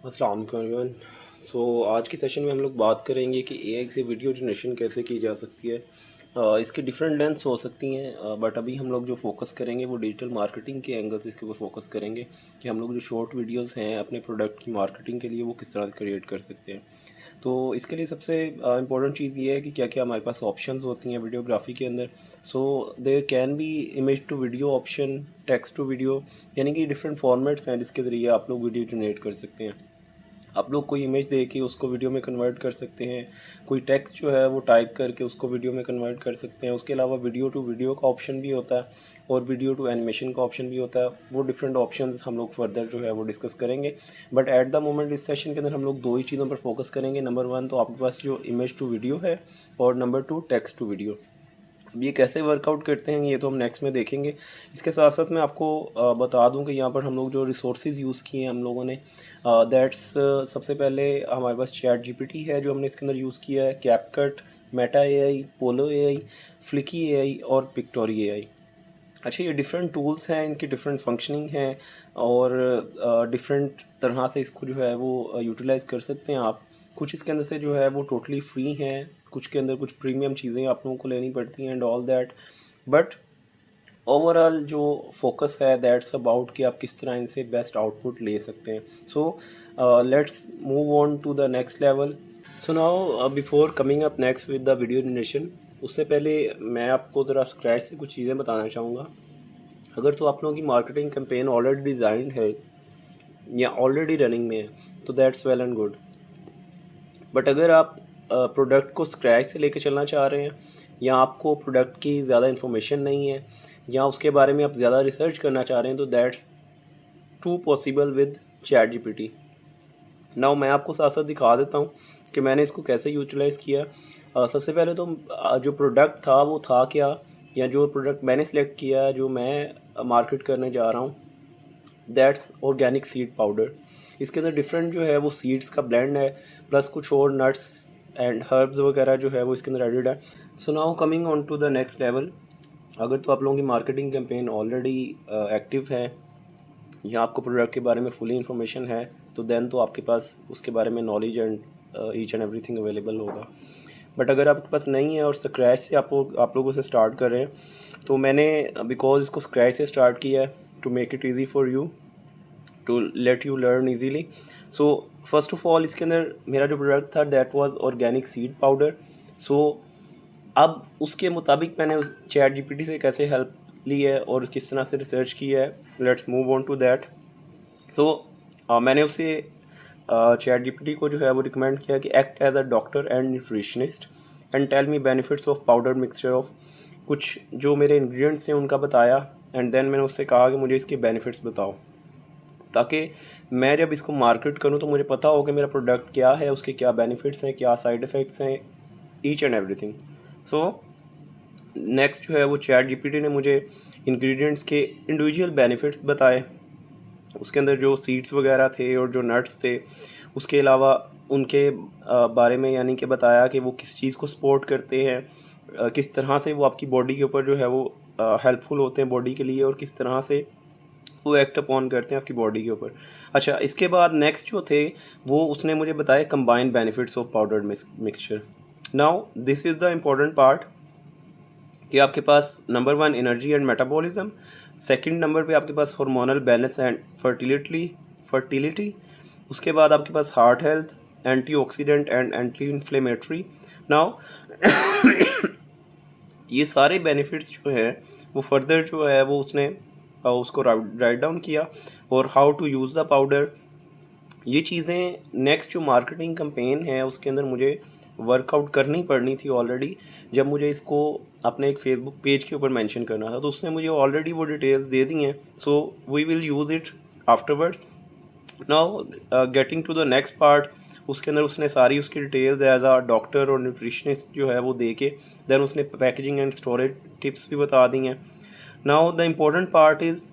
अस्सलाम वालेकुम एवरीवन। आज के सेशन में हम लोग बात करेंगे कि एआई से वीडियो जनरेशन कैसे की जा सकती है। इसकी डिफरेंट लेंथ्स हो सकती हैं, बट अभी हम लोग जो फोकस करेंगे वो डिजिटल मार्केटिंग के एंगल से इसके ऊपर फोकस करेंगे कि हम लोग जो शॉर्ट वीडियोस हैं अपने प्रोडक्ट की मार्केटिंग के लिए वो किस तरह क्रिएट कर सकते हैं। तो इसके लिए सबसे इम्पोर्टेंट चीज़ ये है कि क्या क्या हमारे पास ऑप्शंस होती हैं वीडियोग्राफी के अंदर। There can be image to video option, text to video, यानी कि डिफरेंट फॉर्मेट्स हैं जिसके ज़रिए आप लोग वीडियो जनरेट कर सकते हैं। आप लोग कोई इमेज दे के उसको वीडियो में कन्वर्ट कर सकते हैं, कोई टेक्स्ट जो है वो टाइप करके उसको वीडियो में कन्वर्ट कर सकते हैं। उसके अलावा वीडियो टू वीडियो का ऑप्शन भी होता है और वीडियो टू एनिमेशन का ऑप्शन भी होता है। वो डिफरेंट ऑप्शंस हम लोग फर्दर जो है वो डिस्कस करेंगे, बट एट द मोमेंट इस सेशन के अंदर हम लोग दो ही चीज़ों पर फोकस करेंगे। नंबर वन तो आपके पास जो इमेज टू वीडियो है, और number two text to video. अब ये कैसे वर्कआउट करते हैं ये तो हम नेक्स्ट में देखेंगे। इसके साथ साथ मैं आपको बता दूं कि यहाँ पर हम लोग जो रिसोर्सेज यूज़ किए हैं हम लोगों ने, दैट्स सबसे पहले हमारे पास चैट जीपीटी है जो हमने इसके अंदर यूज़ किया है, कैपकट, मेटा एआई, पोलो एआई, फ्लिकी एआई और पिक्टोरी एआई। अच्छा, ये डिफरेंट टूल्स हैं, इनकी डिफरेंट फंक्शनिंग है और डिफरेंट तरह से इसको जो है वो यूटिलाइज़ कर सकते हैं आप। कुछ इसके अंदर से जो है वो टोटली फ्री हैं, कुछ के अंदर कुछ प्रीमियम चीज़ें आप लोगों को लेनी पड़ती हैं and all that, but overall जो फोकस है दैट्स अबाउट कि आप किस तरह इनसे बेस्ट आउटपुट ले सकते हैं। Let's move on to the next level. So now before coming up next with the video generation, उससे पहले मैं आपको ज़रा स्क्रैच से कुछ चीज़ें बताना चाहूँगा। अगर तो आप लोगों की मार्केटिंग कैंपेन ऑलरेडी डिज़ाइंड है या ऑलरेडी रनिंग में है तो that's well and good, but अगर आप प्रोडक्ट को स्क्रैच से लेके चलना चाह रहे हैं या आपको प्रोडक्ट की ज़्यादा इन्फॉर्मेशन नहीं है या उसके बारे में आप ज़्यादा रिसर्च करना चाह रहे हैं तो that's too possible with ChatGPT. Now मैं आपको साथ साथ दिखा देता हूँ कि मैंने इसको कैसे यूटिलाइज़ किया। सबसे पहले तो जो प्रोडक्ट था वो था क्या, या जो प्रोडक्ट मैंने सेलेक्ट किया जो मैं मार्केट करने जा रहा हूँ, दैट्स ऑर्गेनिक सीड पाउडर। इसके अंदर डिफरेंट जो है वो सीड्स का ब्लेंड है, प्लस कुछ और नट्स एंड हर्ब्स वगैरह जो है वो इसके अंदर एडिड है। So now coming on to the next level. अगर तो आप लोगों की मार्केटिंग कैंपेन ऑलरेडी एक्टिव है या आपको प्रोडक्ट के बारे में फुली इन्फॉर्मेशन है तो देन तो आपके पास उसके बारे में knowledge and each and everything available होगा। बट अगर आपके पास नहीं है और स्क्रैच से आप लोगों से स्टार्ट कर रहे हैं तो मैंने बिकॉज इसको स्क्रैच से स्टार्ट किया है to make it easy for you, to let you learn easily. So first of all इसके अंदर मेरा जो प्रोडक्ट था that was organic seed powder. So अब उसके मुताबिक मैंने उस चैट जीपीटी से कैसे हेल्प ली है और किस तरह से रिसर्च की है, let's move on to that. मैंने उसे चैट जीपीटी को जो है वो रिकमेंड किया कि act as a doctor and nutritionist and tell me benefits of powder mixture of, कुछ जो मेरे इंग्रेडिएंट्स हैं उनका बताया एंड देन मैंने उससे कहा कि मुझे इसके बेनिफिट्स बताओ, ताकि मैं जब इसको मार्केट करूं तो मुझे पता हो कि मेरा प्रोडक्ट क्या है, उसके क्या बेनिफिट्स हैं, क्या साइड इफ़ेक्ट्स हैं, each and everything. So next जो है वो चैट जीपीटी ने मुझे इंग्रेडिएंट्स के इंडिविजुअल बेनिफिट्स बताए। उसके अंदर जो सीड्स वगैरह थे और जो नट्स थे, उसके अलावा उनके बारे में यानी कि बताया कि वो किस चीज़ को सपोर्ट करते हैं, किस तरह से वो आपकी बॉडी के ऊपर जो है वो हेल्पफुल होते हैं बॉडी के लिए, और किस तरह से वो एक्ट अपॉन करते हैं आपकी बॉडी के ऊपर। अच्छा, इसके बाद नेक्स्ट जो थे वो उसने मुझे बताया combined benefits of powdered mixture. Now this is the important part कि आपके पास number one energy and metabolism, second number पे आपके पास हार्मोनल बैलेंस एंड फर्टिलिटी, उसके बाद आपके पास heart health, antioxidant and anti inflammatory. Now ये सारे बेनिफिट्स जो है वो फर्दर जो है वो उसने उसको राइट डाउन किया, और how to use the powder. ये चीज़ें नेक्स्ट जो मार्केटिंग कैंपेन है उसके अंदर मुझे वर्कआउट करनी पड़नी थी ऑलरेडी, जब मुझे इसको अपने एक फेसबुक पेज के ऊपर मेंशन करना था तो उसने मुझे ऑलरेडी वो डिटेल्स दे दी हैं। So we will use it afterwards. Now getting to the next part, उसके अंदर उसने सारी उसकी डिटेल्स एज अ डॉक्टर और न्यूट्रिशनिस्ट जो है वो दे के देन उसने पैकेजिंग एंड स्टोरेज टिप्स भी बता दी हैं। Now the important part is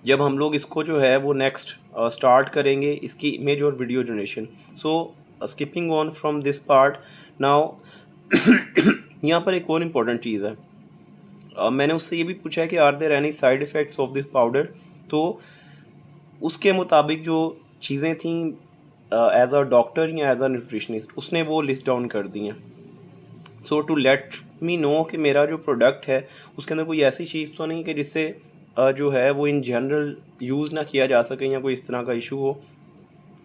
जब हम लोग इसको जो है वो नेक्स्ट स्टार्ट करेंगे इसकी इमेज और video generation. So skipping on from this part now यहाँ पर एक और इम्पोर्टेंट चीज़ है। मैंने उससे ये भी पूछा है कि are there any side effects of this powder, तो उसके मुताबिक जो चीज़ें थी एज अ डॉक्टर या एज अ न्यूट्रिशनिस्ट उसने वो लिस्ट डाउन कर दी हैं। So to let me know कि मेरा जो प्रोडक्ट है उसके अंदर कोई ऐसी चीज़ तो नहीं कि जिससे जो है वो इन जनरल यूज़ ना किया जा सके या कोई इस तरह का इशू हो।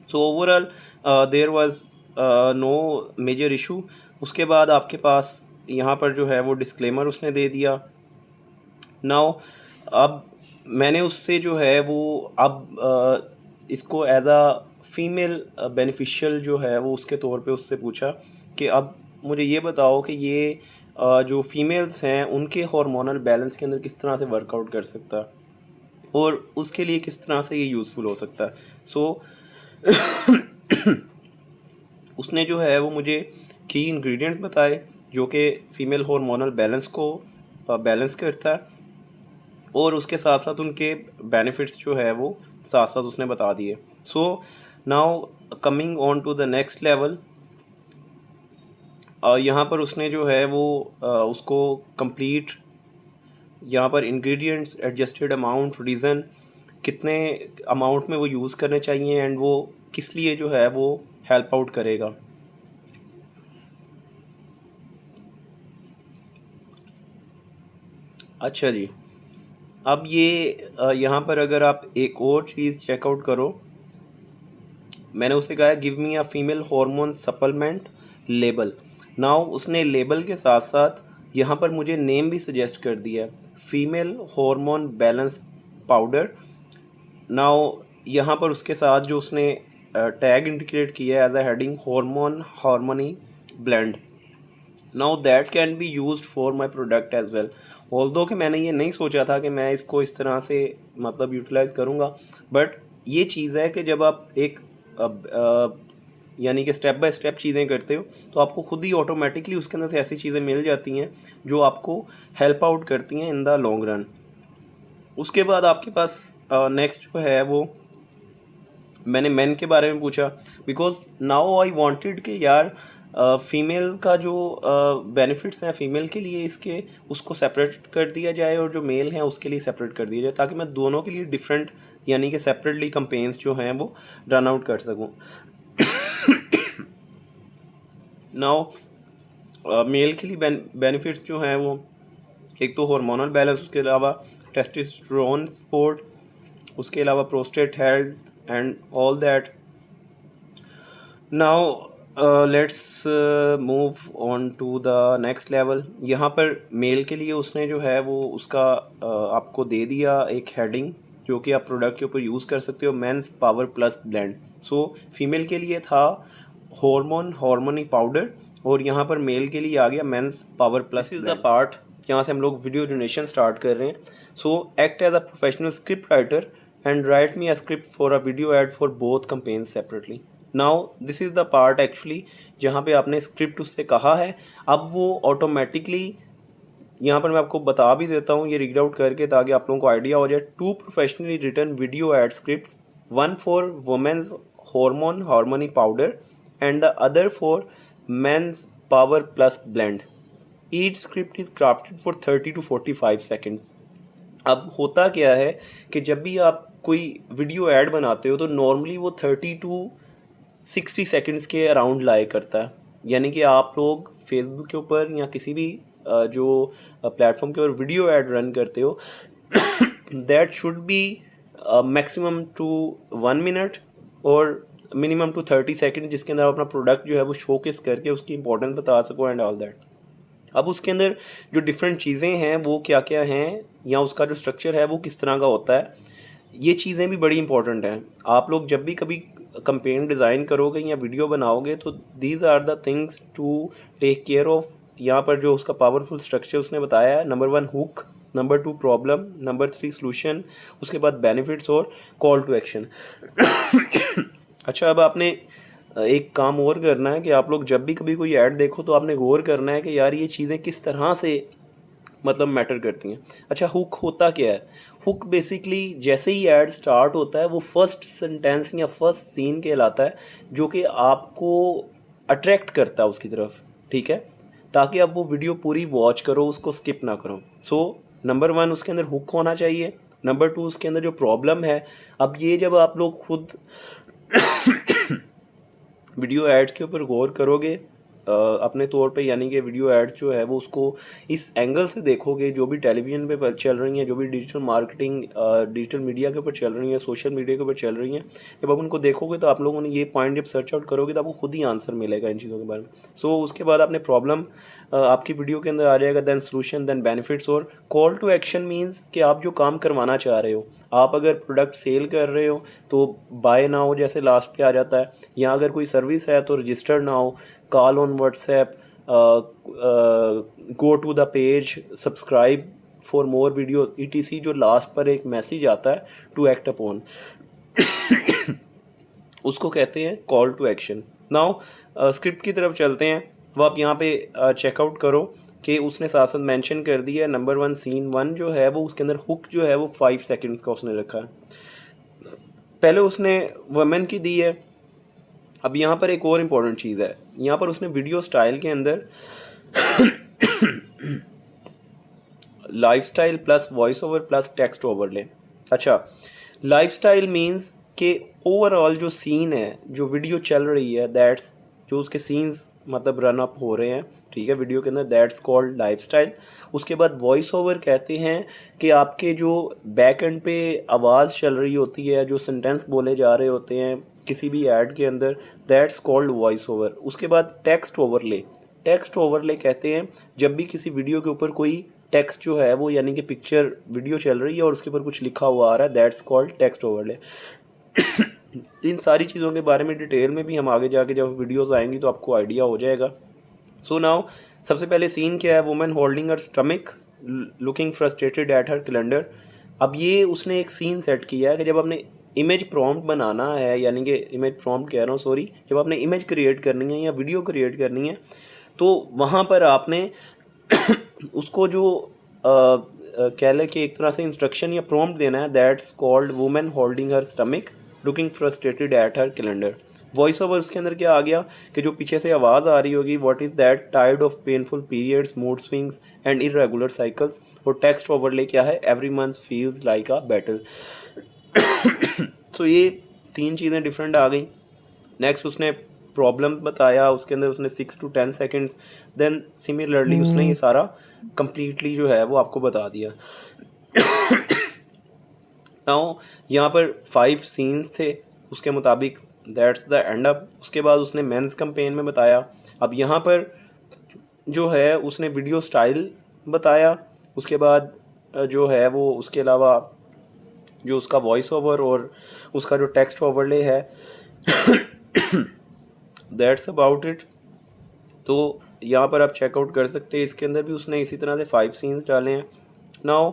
So overall there was no major issue. उसके बाद आपके पास यहाँ पर जो है वो डिस्क्लेमर उसने दे दिया। नाउ अब मैंने उससे जो है वो अब इसको एज अ फीमेल बेनिफिशियल जो है वो उसके तौर पे उससे पूछा कि अब मुझे ये बताओ कि ये जो फीमेल्स हैं उनके हार्मोनल बैलेंस के अंदर किस तरह से वर्कआउट कर सकता है और उसके लिए किस तरह से ये यूज़फुल हो सकता है। सो उसने जो है वो मुझे की इंग्रेडिएंट बताए जो कि फ़ीमेल हार्मोनल बैलेंस को बैलेंस करता है और उसके साथ साथ उनके बेनिफिट्स जो है वो साथ साथ उसने बता दिए। So now coming on to the next level, यहाँ पर उसने जो है वो उसको कंप्लीट यहाँ पर इंग्रेडिएंट्स, एडजस्टेड अमाउंट, रीज़न, कितने अमाउंट में वो यूज़ करने चाहिए एंड वो किस लिए जो है वो हेल्प आउट करेगा। अच्छा जी, अब ये यहाँ पर अगर आप एक और चीज़ चेकआउट करो, मैंने उसे कहा give me a female hormone supplement label. Now उसने लेबल के साथ साथ यहाँ पर मुझे नेम भी सजेस्ट कर दिया, female hormone balance powder. Now यहाँ पर उसके साथ जो उसने टैग इंडिकेट किया है as a heading hormone harmony blend. Now that can be used for my product as well. Although कि मैंने ये नहीं सोचा था कि मैं इसको इस तरह से मतलब यूटिलाइज करूँगा, बट ये चीज़ है कि जब आप एक यानी कि स्टेप बाय स्टेप चीज़ें करते हो तो आपको खुद ही ऑटोमेटिकली उसके अंदर से ऐसी चीज़ें मिल जाती हैं जो आपको हेल्प आउट करती हैं इन द लॉन्ग रन। उसके बाद आपके पास नेक्स्ट जो है वो मैंने मेन के बारे में पूछा, बिकॉज नाउ आई वांटेड कि यार फीमेल का जो बेनिफिट्स हैं फीमेल के लिए इसके उसको सेपरेट कर दिया जाए और जो मेल हैं उसके लिए सेपरेट कर दिया जाए, ताकि मैं दोनों के लिए डिफरेंट यानी कि सेपरेटली कंपेन्स जो हैं वो रन आउट कर सकूं। नाउ मेल के लिए बेनिफिट्स जो हैं वो एक तो हार्मोनल बैलेंस, उसके अलावा टेस्टोस्टेरोन सपोर्ट, उसके अलावा prostate health and all that. Now let's move on to the next level. यहाँ पर मेल के लिए उसने जो है वो उसका आपको दे दिया एक हेडिंग जो कि आप प्रोडक्ट के ऊपर यूज़ कर सकते हो, men's power plus blend. So female के लिए था हार्मोनी पाउडर और यहाँ पर मेल के लिए आ गया men's power plus. This is the part यहाँ से हम लोग वीडियो जनरेशन स्टार्ट कर रहे हैं। So act as a professional script writer and write me a script for a video ad for both campaigns separately. Now this is the part actually जहाँ पे आपने स्क्रिप्ट उससे कहा है, अब वो ऑटोमेटिकली यहाँ पर मैं आपको बता भी देता हूँ ये रीड आउट करके ताकि आप लोगों को आइडिया हो जाए। 2 professionally written video ad scripts, 1 for women's hormone harmony powder and the other for men's power plus blend. Each script is crafted for 30 to 45 seconds. अब होता क्या है कि जब भी आप कोई वीडियो ऐड बनाते हो तो नॉर्मली वो 30 to 60 सेकेंड्स के अराउंड लाया करता है। यानी कि आप लोग फेसबुक के ऊपर या किसी भी जो प्लेटफॉर्म के ऊपर वीडियो ऐड रन करते हो that should be maximum to 1 minute और मिनिमम टू 30 सेकेंड, जिसके अंदर आप अपना प्रोडक्ट जो है वो शोकेस करके उसकी इंपॉर्टेंस बता सको एंड ऑल दैट। अब उसके अंदर जो डिफरेंट चीज़ें हैं वो क्या क्या हैं या उसका जो स्ट्रक्चर है वो किस तरह का होता है, ये चीज़ें भी बड़ी इंपॉर्टेंट हैं। आप लोग जब भी कभी कंपेन डिज़ाइन करोगे या वीडियो बनाओगे तो these are the things to take care of. यहाँ पर जो उसका पावरफुल स्ट्रक्चर उसने बताया है, number 1 hook, number 2 problem, number 3 solution, उसके बाद बेनिफिट्स और कॉल टू एक्शन। अच्छा, अब आपने एक काम और करना है कि आप लोग जब भी कभी कोई ऐड देखो तो आपने गौर करना है कि यार ये चीज़ें किस तरह से मतलब मैटर करती हैं। अच्छा, हुक होता क्या है? हुक बेसिकली जैसे ही ऐड स्टार्ट होता है वो फर्स्ट सेंटेंस या फर्स्ट सीन कहलाता है जो कि आपको अट्रैक्ट करता है उसकी तरफ, ठीक है, ताकि आप वो वीडियो पूरी वॉच करो, उसको स्किप ना करो। सो नंबर 1 उसके अंदर हुक होना चाहिए। नंबर 2 उसके अंदर जो प्रॉब्लम है, अब ये जब आप लोग खुद वीडियो एड्स के ऊपर गौर करोगे अपने तौर पे, यानी कि वीडियो एड्स जो है वो उसको इस एंगल से देखोगे, जो भी टेलीविज़न पे चल रही हैं, जो भी डिजिटल मार्केटिंग डिजिटल मीडिया के ऊपर चल रही हैं, सोशल मीडिया के ऊपर चल रही हैं, जब आप उनको देखोगे तो आप लोगों ने ये पॉइंट जब सर्च आउट करोगे तो आपको खुद ही आंसर मिलेगा इन चीज़ों के बारे में। सो उसके बाद आपने प्रॉब्लम आपकी वीडियो के अंदर आ जाएगा, देन सोल्यूशन, देन बेनिफिट्स, और कॉल टू एक्शन मीन्स कि आप जो काम करवाना चाह रहे हो। आप अगर प्रोडक्ट सेल कर रहे हो तो बाय नाउ जैसे लास्ट पे आ जाता है, या अगर कोई सर्विस है तो register now, call on WhatsApp, go to the page, subscribe for more video, ETC, जो लास्ट पर एक मैसेज आता है टू एक्ट अपॉन, उसको कहते हैं call to action. Now script की तरफ चलते हैं। वो आप यहाँ पे चेकआउट करो कि उसने साथ साथ मेंशन कर दिया है नंबर 1 सीन 1 जो है वो उसके अंदर हुक जो है वो 5 सेकंड्स का उसने रखा है। पहले उसने वुमेन की दी है। अब यहाँ पर एक और इम्पॉर्टेंट चीज़ है, यहाँ पर उसने वीडियो स्टाइल के अंदर lifestyle plus voice over plus text overlay. अच्छा, लाइफस्टाइल मीन्स के ओवरऑल जो सीन है, जो वीडियो चल रही है, दैट्स जो उसके सीन्स मतलब रन अप हो रहे हैं, ठीक है, वीडियो के अंदर, दैट्स कॉल्ड लाइफस्टाइल। उसके बाद वॉइस ओवर कहते हैं कि आपके जो बैक एंड पे आवाज़ चल रही होती है, जो सेंटेंस बोले जा रहे होते हैं किसी भी ऐड के अंदर, दैट्स कॉल्ड वॉइस ओवर। उसके बाद टेक्स्ट ओवरले। टेक्स्ट ओवरले कहते हैं जब भी किसी वीडियो के ऊपर कोई टेक्स्ट जो है वो, यानी कि पिक्चर वीडियो चल रही है और उसके ऊपर कुछ लिखा हुआ आ रहा है, दैट्स कॉल्ड टेक्स्ट ओवरले। इन सारी चीज़ों के बारे में डिटेल में भी हम आगे जाके जब वीडियोस आएंगी तो आपको आइडिया हो जाएगा। सो नाउ सबसे पहले सीन क्या है, women holding her stomach looking frustrated at her calendar. अब ये उसने एक सीन सेट किया है कि जब आपने इमेज प्रॉम्प्ट बनाना है, यानी कि इमेज प्रॉम्प्ट कह रहा हूँ सॉरी, जब आपने इमेज क्रिएट करनी है या वीडियो क्रिएट करनी है तो वहाँ पर आपने उसको जो कह लें कि एक तरह से इंस्ट्रक्शन या प्रॉम्प्ट देना है, that's called women holding her stomach looking frustrated at her calendar. Voice over उसके अंदर क्या आ गया कि जो पीछे से आवाज़ आ रही होगी, what is that, tired of painful periods, mood swings and irregular cycles. और टेक्स्ट ओवरले क्या है, every month feels like a battle. तो ये 3 चीज़ें डिफरेंट आ गई। नेक्स्ट उसने प्रॉब्लम बताया, उसके अंदर उसने 6 to 10 सेकेंड्स, देन सिमिलरली उसने ये सारा कंप्लीटली जो है वो आपको बता दिया। नाउ यहाँ पर 5 सीन्स थे उसके मुताबिक, दैट्स द एंड अप। उसके बाद उसने मेंस कैंपेन में बताया। अब यहाँ पर जो है उसने वीडियो स्टाइल बताया। उसके बाद जो है वो उसके अलावा जो उसका वॉइस ओवर और उसका जो टेक्स्ट ओवरले है, दैट्स अबाउट इट। तो यहाँ पर आप चेकआउट कर सकते हैं। इसके अंदर भी उसने इसी तरह से 5 सीन्स डाले हैं। नाउ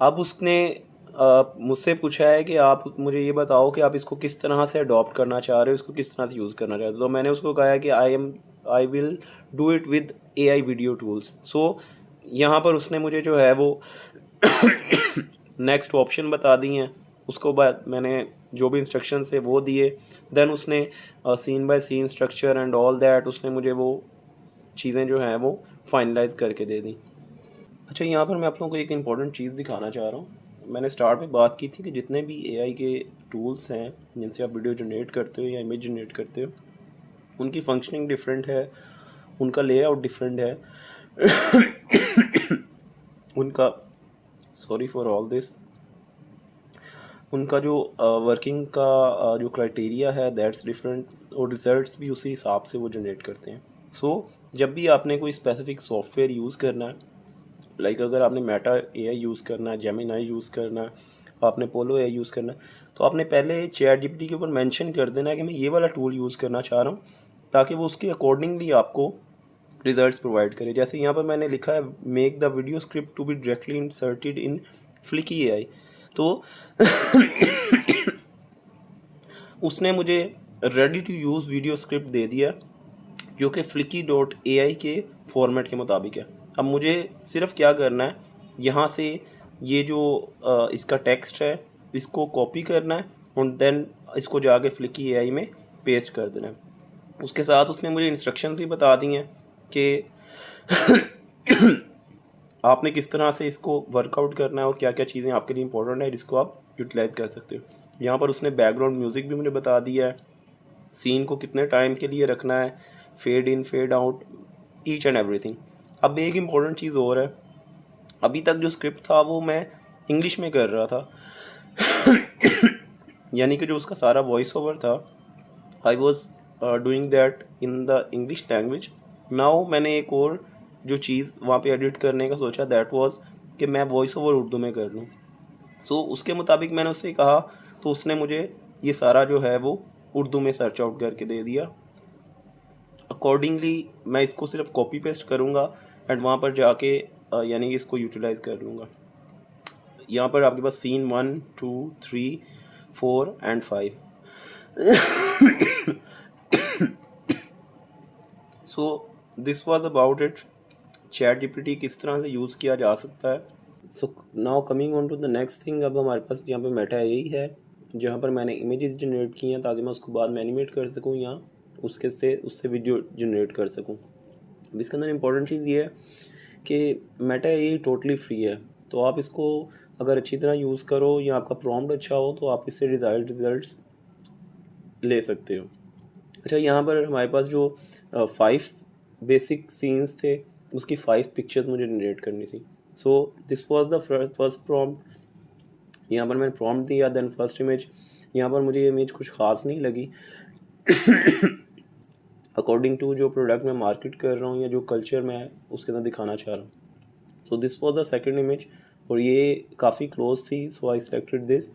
अब उसने मुझसे पूछा है कि आप मुझे ये बताओ कि आप इसको किस तरह से अडॉप्ट करना चाह रहे हो, इसको किस तरह से यूज़ करना चाहते हो। तो मैंने उसको कहा है कि I will do it with AI video tools. So यहाँ पर उसने मुझे जो है वो नेक्स्ट ऑप्शन बता दी हैं। उसको बाद मैंने जो भी इंस्ट्रक्शंस है वो दिए। देन उसने scene by scene structure and all that उसने मुझे वो चीज़ें जो हैं वो फाइनलाइज करके दे दी। अच्छा, यहाँ पर मैं आप लोगों को एक इम्पॉर्टेंट चीज़ दिखाना चाह रहा हूँ। मैंने स्टार्ट में बात की थी कि जितने भी AI के टूल्स हैं जिनसे आप वीडियो जनरेट करते हो या इमेज जनरेट करते हो, उनकी फंक्शनिंग डिफरेंट है, उनका लेआउट डिफरेंट है, उनका सॉरी फॉर ऑल दिस, उनका जो वर्किंग का जो क्राइटेरिया है दैट्स डिफरेंट, और रिजल्ट्स भी उसी हिसाब से वो जनरेट करते हैं। सो जब भी आपने कोई स्पेसिफिक सॉफ्टवेयर यूज़ करना है, लाइक अगर आपने मेटा AI यूज़ करना है, जेमिनाई यूज़ करना है, आपने पोलो AI यूज़ करना है, तो आपने पहले ChatGPT के ऊपर मेंशन कर देना है कि मैं ये वाला टूल यूज़ करना चाह रहा हूँ, ताकि वो उसके अकॉर्डिंगली आपको रिजल्ट्स प्रोवाइड करे। जैसे यहाँ पर मैंने लिखा है make the video script to be directly inserted in Fliki AI। तो उसने मुझे ready to use video script दे दिया जो कि flicky.ai के फॉर्मेट के मुताबिक है। अब मुझे सिर्फ क्या करना है, यहाँ से ये जो इसका टेक्स्ट है इसको कॉपी करना है और देन इसको जाके फ्लिकी AI में पेस्ट कर देना है। उसके साथ उसने मुझे इंस्ट्रक्शन भी बता दी हैं कि आपने किस तरह से इसको वर्कआउट करना है और क्या क्या चीज़ें आपके लिए इंपॉर्टेंट है जिसको आप यूटिलाइज़ कर सकते हो। यहाँ पर उसने बैकग्राउंड म्यूज़िक भी मुझे बता दिया है। सीन को कितने टाइम के लिए रखना है, fade in fade out, each and everything. अब एक इम्पॉर्टेंट चीज़ और है, अभी तक जो स्क्रिप्ट था वो मैं इंग्लिश में कर रहा था यानी कि जो उसका सारा वॉइस ओवर था I was doing that in the English language. Now मैंने एक और जो चीज़ वहाँ पे एडिट करने का सोचा, दैट वाज कि मैं वॉइस ओवर उर्दू में कर लूँ। सो उसके मुताबिक मैंने उससे कहा, तो उसने मुझे ये सारा जो है वो उर्दू में सर्च आउट करके दे दिया। अकॉर्डिंगली मैं इसको सिर्फ कॉपी पेस्ट करूँगा एंड वहाँ पर जाके यानी कि इसको यूटिलाइज़ कर लूँगा। यहाँ पर आपके पास scene 1, 2, 3, 4 and 5। So this was about it, ChatGPT किस तरह से यूज़ किया जा सकता है। So now coming on to the next thing, अब हमारे पास यहाँ पे मेटा यही है जहाँ पर मैंने इमेजेस जनरेट की हैं ताकि मैं उसको बाद में एनिमेट कर सकूँ या उससे वीडियो जनरेट कर सकूँ। अब इसके अंदर इंपॉर्टेंट चीज़ ये है कि मेटा ये टोटली फ्री है, तो आप इसको अगर अच्छी तरह यूज़ करो या आपका प्रॉम्प्ट अच्छा हो तो आप इससे डिज़ायर्ड रिजल्ट्स ले सकते हो। अच्छा, यहाँ पर हमारे पास जो 5 बेसिक सीन्स थे उसकी 5 पिक्चर्स मुझे जनरेट करनी थी। सो this was the first prompt. यहाँ पर मैंने प्रॉम्प्ट दिया, देन फर्स्ट इमेज। यहाँ पर मुझे इमेज कुछ ख़ास नहीं लगी अकॉर्डिंग टू जो प्रोडक्ट मैं मार्केट कर रहा हूँ या जो कल्चर मैं उसके अंदर दिखाना चाह रहा हूँ। So this was the second image और ये काफ़ी क्लोज थी, so I selected this.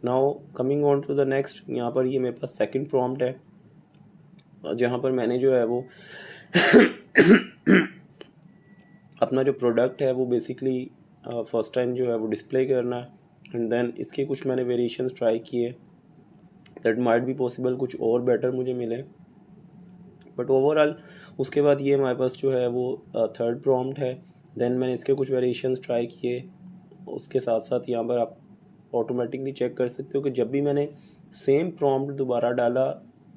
Now coming on to the next, यहाँ पर ये मेरे पास सेकंड प्रॉम्प्ट है जहाँ पर मैंने जो है वो अपना जो प्रोडक्ट है वो बेसिकली फर्स्ट टाइम जो है वो डिस्प्ले करना है एंड देन इसके कुछ मैंने वेरिएशंस ट्राई किए, दैट माइट बी पॉसिबल कुछ और बेटर मुझे मिले, बट ओवरऑल उसके बाद ये हमारे पास जो है वो थर्ड प्रॉम्प्ट है। देन मैंने इसके कुछ वेरिएशंस ट्राई किए। उसके साथ साथ यहाँ पर आप ऑटोमेटिकली चेक कर सकते हो कि जब भी मैंने सेम प्रॉम्प्ट दोबारा डाला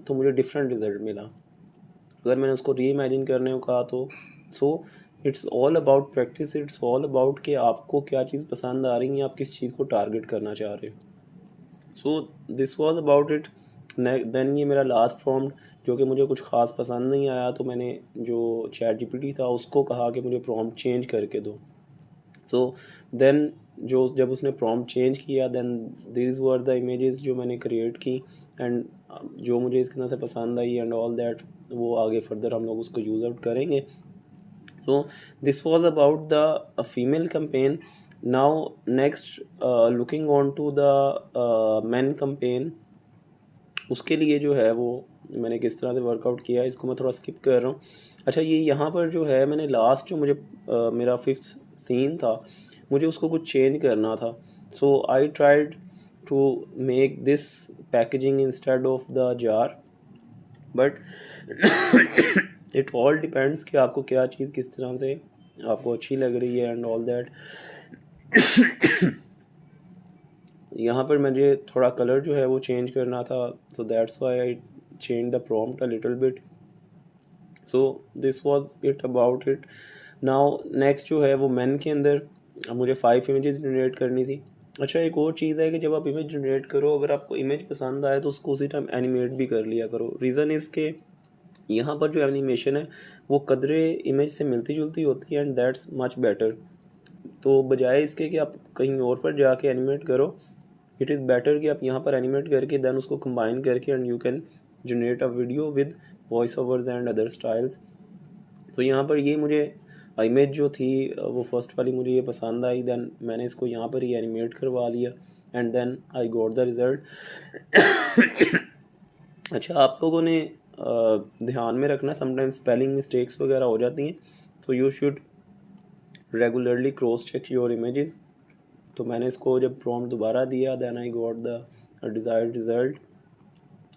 तो मुझे डिफरेंट रिजल्ट मिला। अगर मैंने उसको री इमेजिन करने को कहा तो so it's all about practice, it's all about कि आपको क्या चीज़ पसंद आ रही है, आप किस चीज़ को टारगेट करना चाह रहे हो। So this was about it. Then ये मेरा लास्ट प्रॉम्प्ट जो कि मुझे कुछ ख़ास पसंद नहीं आया, तो मैंने जो चैट जीपीटी था उसको कहा कि मुझे प्रॉम्प्ट चेंज करके दो। सो देन जब उसने प्रॉम्प्ट चेंज किया, then this were the images जो मैंने क्रिएट की एंड जो मुझे इसके अंदर से पसंद आई एंड ऑल दैट, वो आगे फर्दर हम लोग उसको यूज़ आउट करेंगे। So this was about the female campaign. Now next looking on to the man campaign, उसके लिए जो है वो मैंने किस तरह से वर्कआउट किया इसको मैं थोड़ा स्किप कर रहा हूँ। अच्छा, ये यहाँ पर जो है मैंने लास्ट जो मुझे मेरा 5th सीन था मुझे उसको कुछ चेंज करना था। So I tried to make this packaging instead of the jar, but it all depends कि आपको क्या चीज़ किस तरह से आपको अच्छी लग रही है एंड ऑल दैट। यहाँ पर मुझे थोड़ा कलर जो है वो चेंज करना था, so that's why I change the prompt a little bit. So this was it about it. Now next जो है वो मैन के अंदर मुझे 5 इमेजेस जनरेट करनी थी। अच्छा, एक और चीज़ है कि जब आप इमेज जनरेट करो, अगर आपको इमेज पसंद आए तो उसको उसी टाइम एनिमेट भी कर लिया करो। रीज़न इज़ के यहाँ पर जो एनिमेशन है वो कदरे इमेज से मिलती जुलती होती है एंड दैट्स मच बेटर। तो बजाय इसके कि आप कहीं और पर जाके एनिमेट करो, इट इज़ बेटर कि आप यहाँ पर एनिमेट करके देन उसको कंबाइन करके and you can generate a video with voice overs and other styles. तो यहाँ पर ये मुझे इमेज जो थी वो फर्स्ट वाली मुझे ये पसंद आई, देन मैंने इसको यहाँ पर ही एनिमेट करवा लिया and then I got the result. अच्छा, आप लोगों ने ध्यान में रखना, समटाइम्स स्पेलिंग मिस्टेक्स वगैरह हो जाती हैं, तो you should regularly cross check your images. तो मैंने इसको जब प्रॉम्प्ट दोबारा दिया, then I got the desired result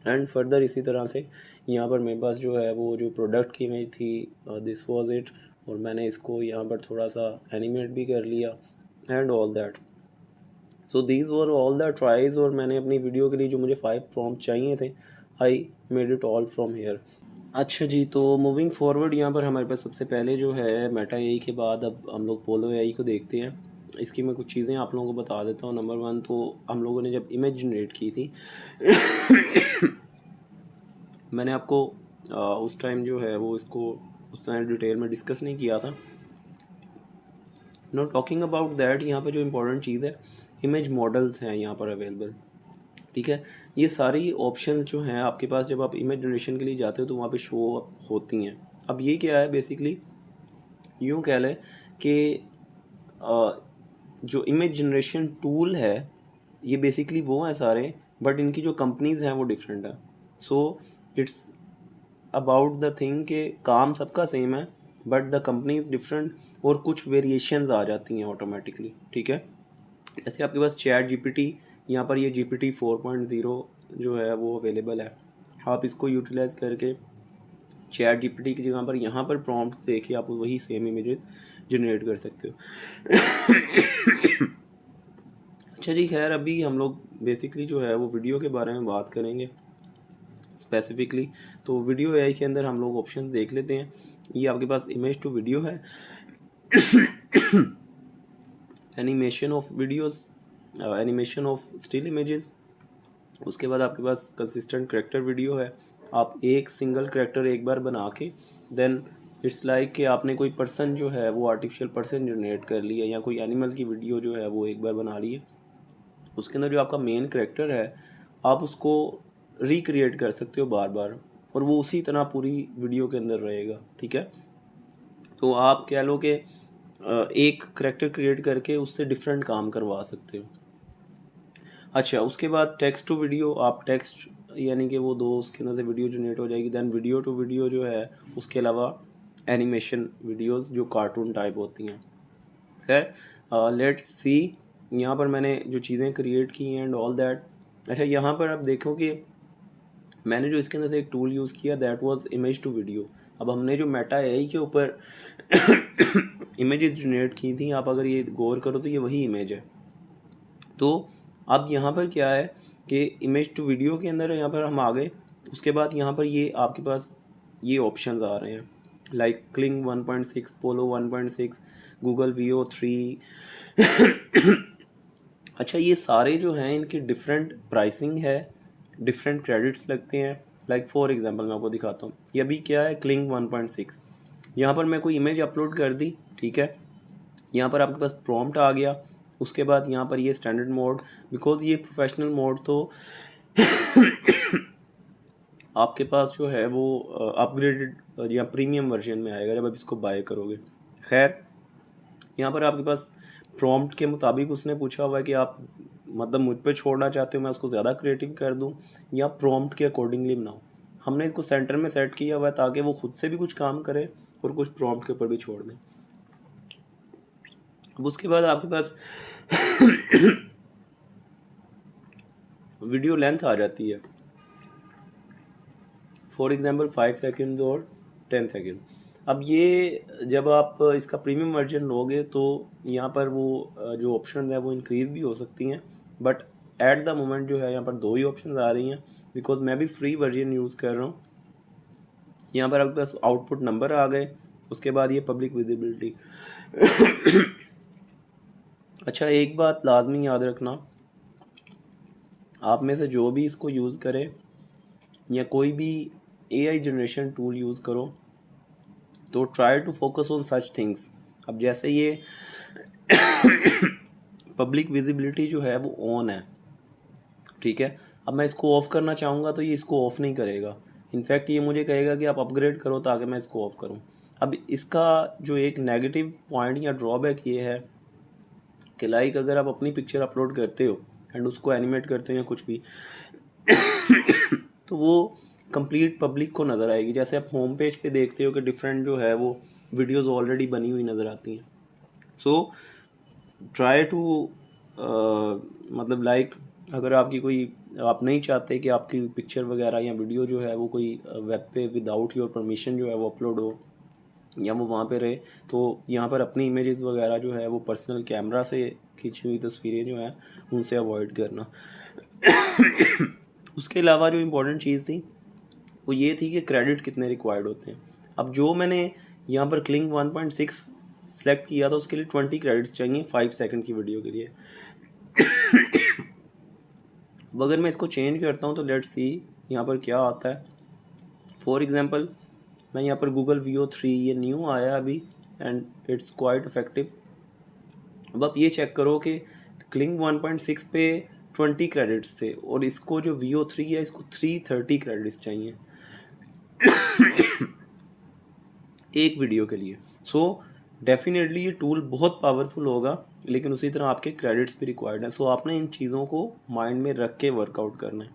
and further इसी तरह से यहाँ पर मेरे पास जो है वो जो प्रोडक्ट की इमेज थी दिस वाज इट, और मैंने इसको यहाँ पर थोड़ा सा एनिमेट भी कर लिया and all that. So these were all the tries, और मैंने अपनी वीडियो के लिए जो मुझे 5 प्रॉम्प्ट चाहिए थे I made it all from here. अच्छा जी, तो मूविंग फॉरवर्ड यहाँ पर हमारे पास सबसे पहले जो है मेटा एआई के बाद अब हम लोग पोलो एआई को देखते हैं। इसकी मैं कुछ चीज़ें आप लोगों को बता देता हूँ। नंबर 1, तो हम लोगों ने जब इमेज जनरेट की थी मैंने आपको उस टाइम जो है वो इसको उस टाइम डिटेल में डिस्कस नहीं किया था। नो टॉकिंग अबाउट दैट, यहाँ पे जो इम्पोर्टेंट चीज़ है, इमेज मॉडल्स हैं यहाँ पर अवेलेबल, ठीक है। ये सारी ऑप्शंस जो हैं आपके पास जब आप इमेज जनरेशन के लिए जाते हो तो वहाँ पे शो अप होती हैं। अब ये क्या है, बेसिकली यूँ कह लें कि जो इमेज जनरेशन टूल है ये बेसिकली वो हैं सारे, बट इनकी जो कंपनीज़ हैं वो डिफरेंट है। So it's about the thing के काम सबका सेम है but the company is different, और कुछ वेरिएशंस आ जाती हैं ऑटोमेटिकली, ठीक है। जैसे आपके पास चैट जीपीटी, यहाँ पर ये जीपीटी 4.0 जो है वो अवेलेबल है। आप इसको यूटिलाइज़ करके चैट जीपीटी की जगह पर यहाँ पर प्रॉम्प्ट दे के आप वही सेम इमेजेस जनरेट कर सकते हो। अच्छा जी, खैर अभी हम लोग बेसिकली जो है वो वीडियो के बारे में बात करेंगे स्पेसिफिकली। तो वीडियो एआई के अंदर हम लोग ऑप्शन देख लेते हैं। ये आपके पास इमेज टू वीडियो है, animation of videos, animation of still images. उसके बाद आपके पास कंसिस्टेंट करेक्टर वीडियो है। आप एक सिंगल करेक्टर एक बार बना के देन इट्स लाइक कि आपने कोई पर्सन जो है वो आर्टिफिशियल पर्सन जनरेट कर लिया, या कोई एनिमल की वीडियो जो है वो एक बार बना ली है। उसके अंदर जो आपका मेन करेक्टर है आप उसको रिक्रिएट कर सकते हो बार बार, और वो उसी तरह पूरी वीडियो के अंदर रहेगा, ठीक है। तो आप कह लो कि एक करेक्टर क्रिएट करके उससे डिफरेंट काम करवा सकते हो। अच्छा, उसके बाद टेक्स्ट टू वीडियो, आप टेक्स्ट यानी कि वो दो उसके अंदर से वीडियो जनरेट हो जाएगी। दैन वीडियो टू वीडियो जो है उसके अलावा एनिमेशन वीडियोस जो कार्टून टाइप होती हैं है। लेट्स सी, यहाँ पर मैंने जो चीज़ें क्रिएट की हैं एंड ऑल दैट। अच्छा, यहाँ पर आप देखो कि मैंने जो इसके अंदर से एक टूल यूज़ किया that was image to video. अब हमने जो मेटा एआई के ऊपर इमेजेस जनरेट की थी, आप अगर ये गौर करो तो ये वही इमेज है। तो अब यहाँ पर क्या है कि इमेज टू वीडियो के अंदर यहाँ पर हम आ गए। उसके बाद यहाँ पर ये आपके पास ये ऑप्शंस आ रहे हैं लाइक क्लिंग 1.6, पोलो 1.6, गूगल वीओ 3। अच्छा, ये सारे जो हैं इनकी डिफरेंट प्राइसिंग है, डिफरेंट क्रेडिट्स लगते हैं। लाइक फॉर एग्जांपल मैं आपको दिखाता हूँ, ये अभी क्या है क्लिंग 1.6। यहाँ पर मैं कोई इमेज अपलोड कर दी, ठीक है। यहाँ पर आपके पास प्रॉम्प्ट आ गया। उसके बाद यहाँ पर ये स्टैंडर्ड मोड, बिकॉज ये प्रोफेशनल मोड तो आपके पास जो है वो अपग्रेडेड या प्रीमियम वर्जन में आएगा जब आप इसको बाय करोगे। खैर, यहाँ पर आपके पास प्रॉम्प्ट के मुताबिक उसने पूछा हुआ है कि आप मतलब मुझ पे छोड़ना चाहते हो मैं उसको ज़्यादा क्रिएटिव कर दूँ या प्रॉम्प्ट के अकॉर्डिंगली बनाऊँ। हमने इसको सेंटर में सेट किया हुआ है ताकि वो खुद से भी कुछ काम करे और कुछ प्रॉम्प्ट के ऊपर भी छोड़ दें। अब उसके बाद आपके पास वीडियो लेंथ आ जाती है, फॉर एग्जांपल 5 सेकंड और 10 सेकंड। अब ये जब आप इसका प्रीमियम वर्जन लोगे तो यहाँ पर वो जो ऑप्शन है वो इंक्रीज़ भी हो सकती हैं, बट एट द मोमेंट जो है यहाँ पर दो ही ऑप्शन आ रही हैं बिकॉज मैं भी फ्री वर्जन यूज़ कर रहा हूँ। यहाँ पर आपके पास आउटपुट नंबर आ गए। उसके बाद ये पब्लिक विजिबिलिटी। अच्छा, एक बात लाजमी याद रखना, आप में से जो भी इसको यूज़ करे या कोई भी एआई जनरेशन टूल यूज़ करो तो try to focus on such things. अब जैसे ये पब्लिक विजिबिलिटी जो है वो ऑन है, ठीक है। अब मैं इसको ऑफ़ करना चाहूँगा तो ये इसको ऑफ़ नहीं करेगा। इनफैक्ट ये मुझे कहेगा कि आप अपग्रेड करो ताकि मैं इसको ऑफ़ करूँ। अब इसका जो एक नेगेटिव पॉइंट या ड्रॉबैक ये है कि लाइक अगर आप अपनी पिक्चर अपलोड करते हो एंड उसको एनिमेट करते हो या कुछ भी तो वो कंप्लीट पब्लिक को नज़र आएगी। जैसे आप होम पेज पे देखते हो कि डिफरेंट जो है वो वीडियोस ऑलरेडी बनी हुई नज़र आती हैं। सो ट्राई टू मतलब लाइक अगर आपकी कोई आप नहीं चाहते कि आपकी पिक्चर वगैरह या वीडियो जो है वो कोई वेब पे विदाउट योर परमिशन जो है वो अपलोड हो या वो वहाँ पे रहे, तो यहाँ पर अपनी इमेजेस वगैरह जो है वो पर्सनल कैमरा से खींची हुई तस्वीरें जो हैं उनसे अवॉइड करना। उसके अलावा जो इम्पोर्टेंट चीज़ थी वो ये थी कि क्रेडिट कितने रिक्वायर्ड होते हैं। अब जो मैंने यहाँ पर क्लिंग 1.6 सेलेक्ट किया था उसके लिए 20 क्रेडिट्स चाहिए 5 सेकंड की वीडियो के लिए। अब अगर मैं इसको चेंज करता हूँ तो लेट्स सी यहाँ पर क्या आता है। फॉर एग्जांपल मैं यहाँ पर गूगल VO3 ये न्यू आया अभी एंड इट्स क्वाइट इफेक्टिव। अब आप ये चेक करो कि क्लिंग 1.6 पे 20 क्रेडिट्स थे और इसको जो VO3 है इसको 330 क्रेडिट्स चाहिए एक वीडियो के लिए। सो डेफिनेटली ये टूल बहुत पावरफुल होगा, लेकिन उसी तरह आपके क्रेडिट्स भी रिक्वायर्ड हैं। सो आपने इन चीज़ों को माइंड में रख के वर्कआउट करना है।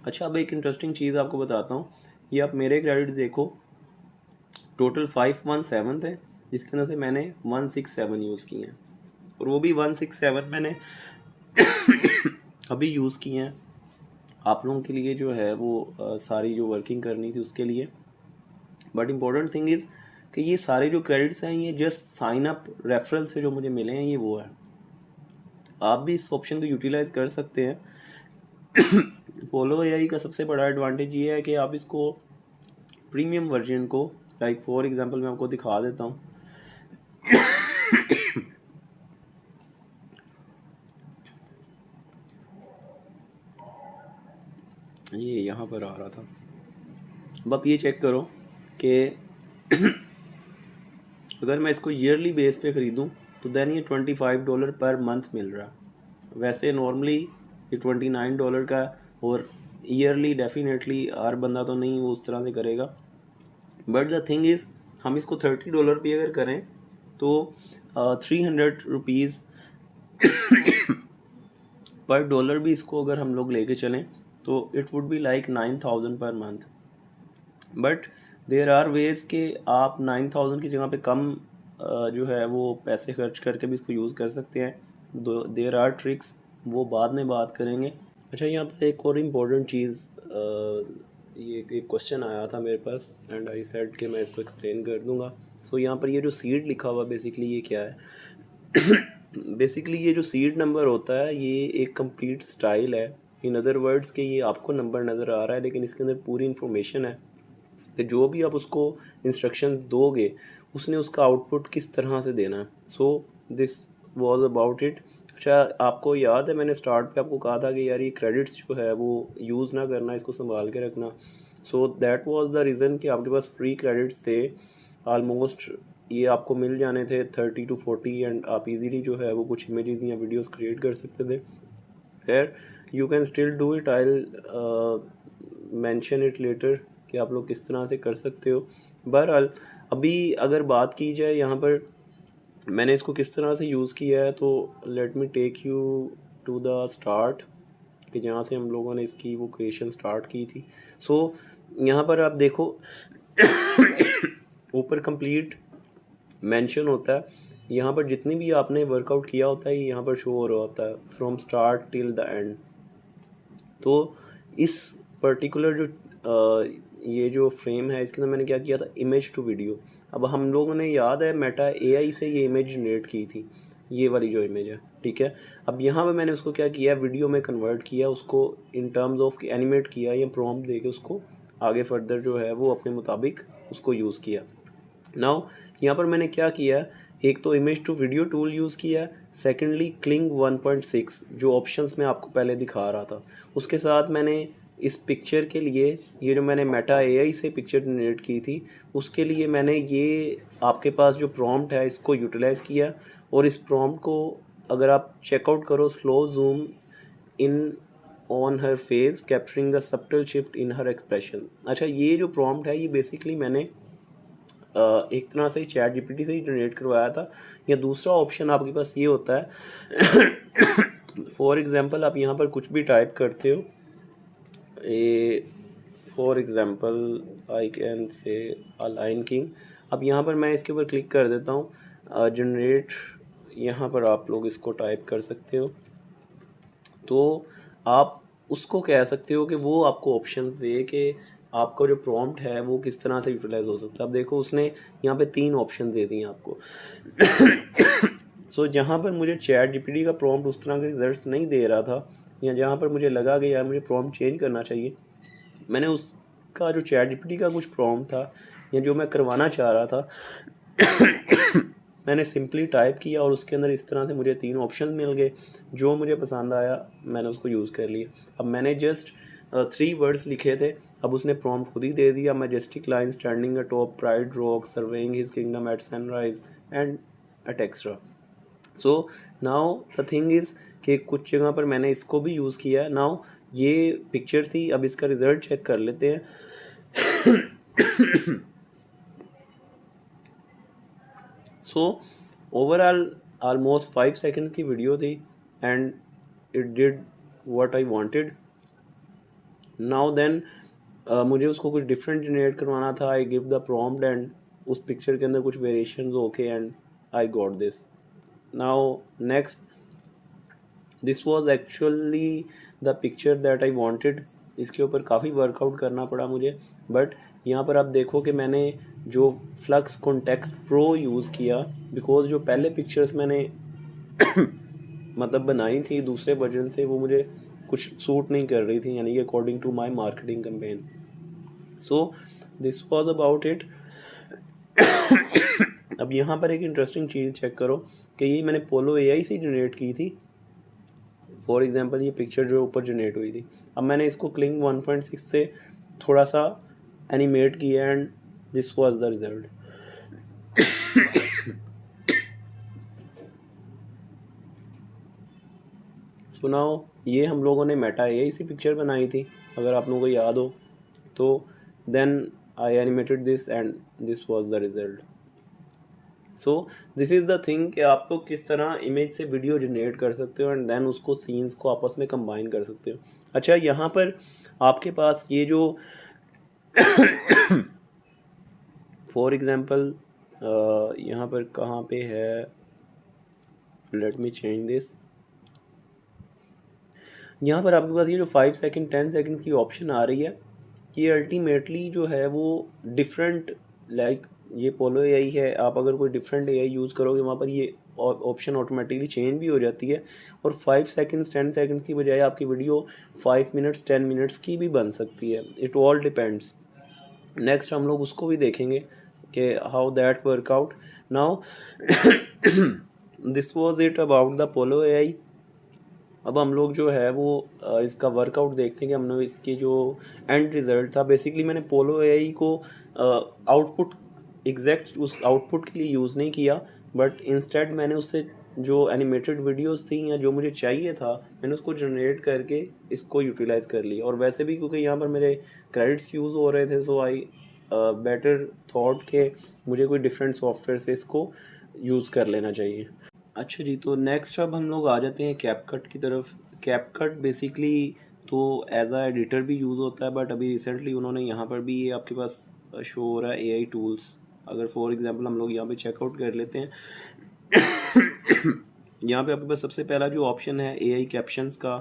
अच्छा, अब एक इंटरेस्टिंग चीज़ आपको बताता हूँ। ये आप मेरे क्रेडिट देखो, टोटल 517 थे, जिसके अंदर से मैंने 167 यूज़ किए हैं, और वो भी 167 मैंने अभी यूज़ किए हैं आप लोगों के लिए जो है वो सारी जो वर्किंग करनी थी उसके लिए। बट इम्पोर्टेंट थिंग इज़ कि ये सारे जो क्रेडिट्स हैं ये जस्ट साइन अप रेफरल से जो मुझे मिले हैं ये वो है। आप भी इस ऑप्शन को यूटिलाइज कर सकते हैं। पोलो AI का सबसे बड़ा एडवांटेज ये है कि आप इसको प्रीमियम वर्जन को, लाइक फॉर एग्जांपल मैं आपको दिखा देता हूँ। ये यहाँ पर आ रहा था। अब आप ये चेक करो कि अगर मैं इसको ईयरली बेस पे ख़रीदूँ तो देन ये $25 पर मंथ मिल रहा है। वैसे नॉर्मली ये $29 का, और ईयरली डेफिनेटली हर बंदा तो नहीं वो उस तरह से करेगा। बट द थिंग इज़ हम इसको $30 भी अगर करें तो 300 रुपीज़ पर डॉलर भी इसको अगर हम लोग लेके चलें तो it would be like 9,000 per month. But there are ways के आप 9,000 की जगह पे कम जो है वो पैसे खर्च करके भी इसको यूज़ कर सकते हैं। देर आर ट्रिक्स, वो बाद में बात करेंगे। अच्छा, यहाँ पर एक और इम्पोर्टेंट चीज़, ये एक क्वेश्चन आया था मेरे पास एंड आई सेड कि मैं इसको एक्सप्लेन कर दूँगा। सो यहाँ पर ये जो सीड लिखा हुआ बेसिकली ये क्या है? बेसिकली ये जो सीड नंबर होता है ये एक कंप्लीट स्टाइल है। इन अदर वर्ड्स कि ये आपको नंबर नज़र आ रहा है, लेकिन इसके अंदर पूरी इन्फॉर्मेशन है कि जो भी आप उसको इंस्ट्रक्शंस दोगे उसने उसका आउटपुट किस तरह से देना है। सो दिस वाज अबाउट इट। अच्छा, आपको याद है मैंने स्टार्ट पे आपको कहा था कि यार ये क्रेडिट्स जो है वो यूज़ ना करना, इसको संभाल के रखना। So that was the reason कि आपके पास फ्री क्रेडिट्स थे ऑलमोस्ट, ये आपको मिल जाने थे 30 to 40 एंड आप इजीली जो है वो कुछ इमेजेस या वीडियोस क्रिएट कर सकते थे। खैर, you can still do it, I mention it later कि आप लोग किस तरह से कर सकते हो। बहरहाल अभी अगर बात की जाए यहाँ पर मैंने इसको किस तरह से यूज़ किया है, तो let me take you to the start कि जहाँ से हम लोगों ने इसकी वो क्रिएशन स्टार्ट की थी। सो यहाँ पर आप देखो ऊपर कंप्लीट मेंशन होता है, यहाँ पर जितनी भी आपने वर्कआउट किया होता है ये यहाँ पर शो हो रहा होता है from start till the end. तो इस पर्टिकुलर जो ये जो फ्रेम है इसके अंदर मैंने क्या किया था, इमेज टू वीडियो। अब हम लोगों ने याद है मेटा AI से ये इमेज जनरेट की थी, ये वाली जो इमेज है, ठीक है। अब यहाँ पे मैंने उसको क्या किया, वीडियो में कन्वर्ट किया, उसको इन टर्म्स ऑफ एनिमेट किया या प्रॉम्प्ट दे के उसको आगे फर्दर जो है वो अपने मुताबिक उसको यूज़ किया। नाउ यहाँ पर मैंने क्या किया, एक तो image to video tool use किया, सेकेंडली क्लिंग 1.6 जो ऑप्शंस मैं आपको पहले दिखा रहा था, उसके साथ मैंने इस पिक्चर के लिए ये जो मैंने मेटा AI से पिक्चर जनरेट की थी उसके लिए मैंने ये आपके पास जो प्रॉम्प्ट है इसको यूटिलाइज़ किया। और इस प्रॉम्प्ट को अगर आप चेकआउट करो, slow zoom in on her face capturing the subtle shift in her expression. अच्छा, ये जो प्रॉम्प्ट है ये बेसिकली मैंने एक तरह से ChatGPT से ही जनरेट करवाया था। या दूसरा ऑप्शन आपके पास ये होता है फॉर एग्ज़ाम्पल आप यहाँ पर कुछ भी टाइप करते हो, for example I can say a lion king. अब यहाँ पर मैं इसके ऊपर क्लिक कर देता हूँ जनरेट, यहाँ पर आप लोग इसको टाइप कर सकते हो, तो आप उसको कह सकते हो कि वो आपको ऑप्शन दे कि आपका जो प्रॉम्प्ट है वो किस तरह से यूटिलाइज हो सकता है। अब देखो उसने यहाँ पे 3 ऑप्शन दे दिए आपको। सो जहाँ पर मुझे ChatGPT का प्रॉम्प्ट उस तरह के रिजल्ट्स नहीं दे रहा था, या जहाँ पर मुझे लगा कि यार मुझे प्रॉम्प्ट चेंज करना चाहिए, मैंने उसका जो ChatGPT का कुछ प्रॉम्प्ट था या जो मैं करवाना चाह रहा था मैंने सिंपली टाइप किया और उसके अंदर इस तरह से मुझे 3 ऑप्शन मिल गए। जो मुझे पसंद आया मैंने उसको यूज़ कर लिया। अब मैंने जस्ट 3 वर्ड्स लिखे थे, अब उसने प्रॉम्प्ट खुद ही दे दिया, majestic lion standing atop pride rock surveying his kingdom at sunrise and et extra. So now the thing is कि कुछ जगह पर मैंने इसको भी यूज़ किया है। नाउ ये पिक्चर थी, अब इसका रिज़ल्ट चेक कर लेते हैं। सो ओवरऑल ऑलमोस्ट 5 सेकेंड की वीडियो थी and it did what I wanted. Now then मुझे उसको कुछ डिफरेंट जनरेट करवाना था। I give the prompt and उस पिक्चर के अंदर कुछ variations okay and I got this. Now next, this was actually the picture that I wanted. इसके ऊपर काफ़ी वर्कआउट करना पड़ा मुझे, बट यहाँ पर आप देखो कि मैंने जो फ्लक्स कॉन्टेक्स्ट प्रो यूज़ किया, बिकॉज जो पहले पिक्चर्स मैंने मतलब बनाई थी दूसरे वर्जन से, वो मुझे कुछ सूट नहीं कर रही थी, यानी कि according to my marketing campaign. So this was about it. अब यहाँ पर एक इंटरेस्टिंग चीज़ चेक करो कि ये मैंने पोलो एआई से जनरेट की थी। फॉर एग्जांपल ये पिक्चर जो ऊपर जनरेट हुई थी, अब मैंने इसको क्लिंग 1.6 से थोड़ा सा एनिमेट किया and this was the result. So now ये हम लोगों ने मेटा एआई से पिक्चर बनाई थी, अगर आप लोगों को याद हो तो। Then I animated this and this was the result. So this is the thing कि आप लोग किस तरह इमेज से वीडियो जनरेट कर सकते हो एंड देन उसको सीन्स को आपस में कंबाइन कर सकते हो। अच्छा, यहाँ पर आपके पास ये जो फॉर एग्जांपल यहाँ पर कहाँ पे है, लेट मी चेंज दिस। यहाँ पर आपके पास ये जो 5 सेकंड 10 सेकंड की ऑप्शन आ रही है, ये अल्टीमेटली जो है वो डिफरेंट, लाइक ये पोलो एआई है, आप अगर कोई डिफरेंट एआई यूज़ करोगे वहाँ पर ये ऑप्शन ऑटोमेटिकली चेंज भी हो जाती है, और 5 सेकंड्स 10 सेकंड्स की बजाय आपकी वीडियो 5 मिनट्स 10 मिनट्स की भी बन सकती है। It all depends. नेक्स्ट हम लोग उसको भी देखेंगे कि how that workout. Now this was it about the polo AI. अब हम लोग जो है वो इसका वर्कआउट देखते हैं कि हमने इसकी जो एंड रिज़ल्ट था। बेसिकली मैंने पोलो एआई को आउटपुट एग्जैक्ट उस आउटपुट के लिए यूज़ नहीं किया, बट इंस्टेड मैंने उससे जो एनिमेटेड वीडियोस थी या जो मुझे चाहिए था, मैंने उसको जनरेट करके इसको यूटिलाइज़ कर लिया। और वैसे भी क्योंकि यहाँ पर मेरे क्रेडिट्स यूज़ हो रहे थे, सो आई बेटर थॉट के मुझे कोई डिफरेंट सॉफ्टवेयर से इसको यूज़ कर लेना चाहिए। अच्छा जी, तो नेक्स्ट अब हम लोग आ जाते हैं कैपकट की तरफ। कैपकट बेसिकली तो एज आ एडिटर भी यूज़ होता है, बट अभी रिसेंटली उन्होंने यहाँ पर भी ये आपके पास शो हो रहा है एआई टूल्स। अगर फॉर एग्जांपल हम लोग यहाँ पे चेकआउट कर लेते हैं, यहाँ पे आपके पास सबसे पहला जो ऑप्शन है एआई कैप्शंस का,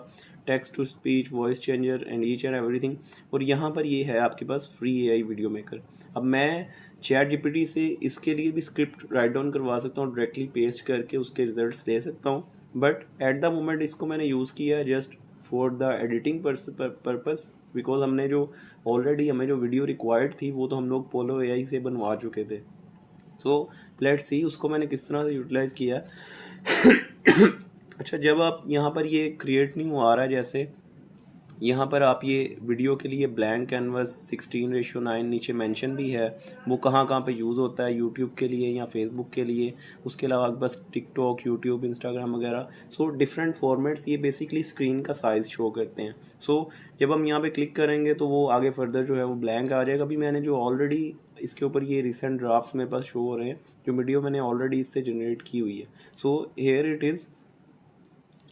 text to speech, voice changer and each and everything. और यहाँ पर ये है आपके पास फ्री एआई वीडियो मेकर। अब मैं चैट जीपीटी से इसके लिए भी स्क्रिप्ट राइट डाउन करवा सकता हूँ, डायरेक्टली पेस्ट करके उसके रिजल्ट्स ले सकता हूँ, बट एट द मोमेंट इसको मैंने यूज़ किया है just for the editing purpose, because हमने जो ऑलरेडी हमें जो वीडियो रिक्वायर्ड थी वो तो हम लोग पोलो एआई से बनवा चुके थे। सो लेट्स सी उसको मैंने किस तरह से यूटिलाइज़ किया। अच्छा, जब आप यहाँ पर ये क्रिएट न्यू आ रहा है, जैसे यहाँ पर आप ये वीडियो के लिए ब्लैंक कैनवस 16:9 नीचे मेंशन भी है, वो कहाँ कहाँ पे यूज़ होता है, यूट्यूब के लिए या फेसबुक के लिए, उसके अलावा बस टिकटॉक, यूट्यूब, इंस्टाग्राम वगैरह। सो डिफरेंट फॉर्मेट्स ये बेसिकली स्क्रीन का साइज़ शो करते हैं। सो जब हम यहाँ पे क्लिक करेंगे तो वो आगे फर्दर जो है वो ब्लैंक आ जाएगा। अभी मैंने जो ऑलरेडी इसके ऊपर ये रिसेंट ड्राफ्ट्स मेरे पास शो हो रहे हैं, जो वीडियो मैंने ऑलरेडी इससे जनरेट की हुई है। सो हेयर इट इज़,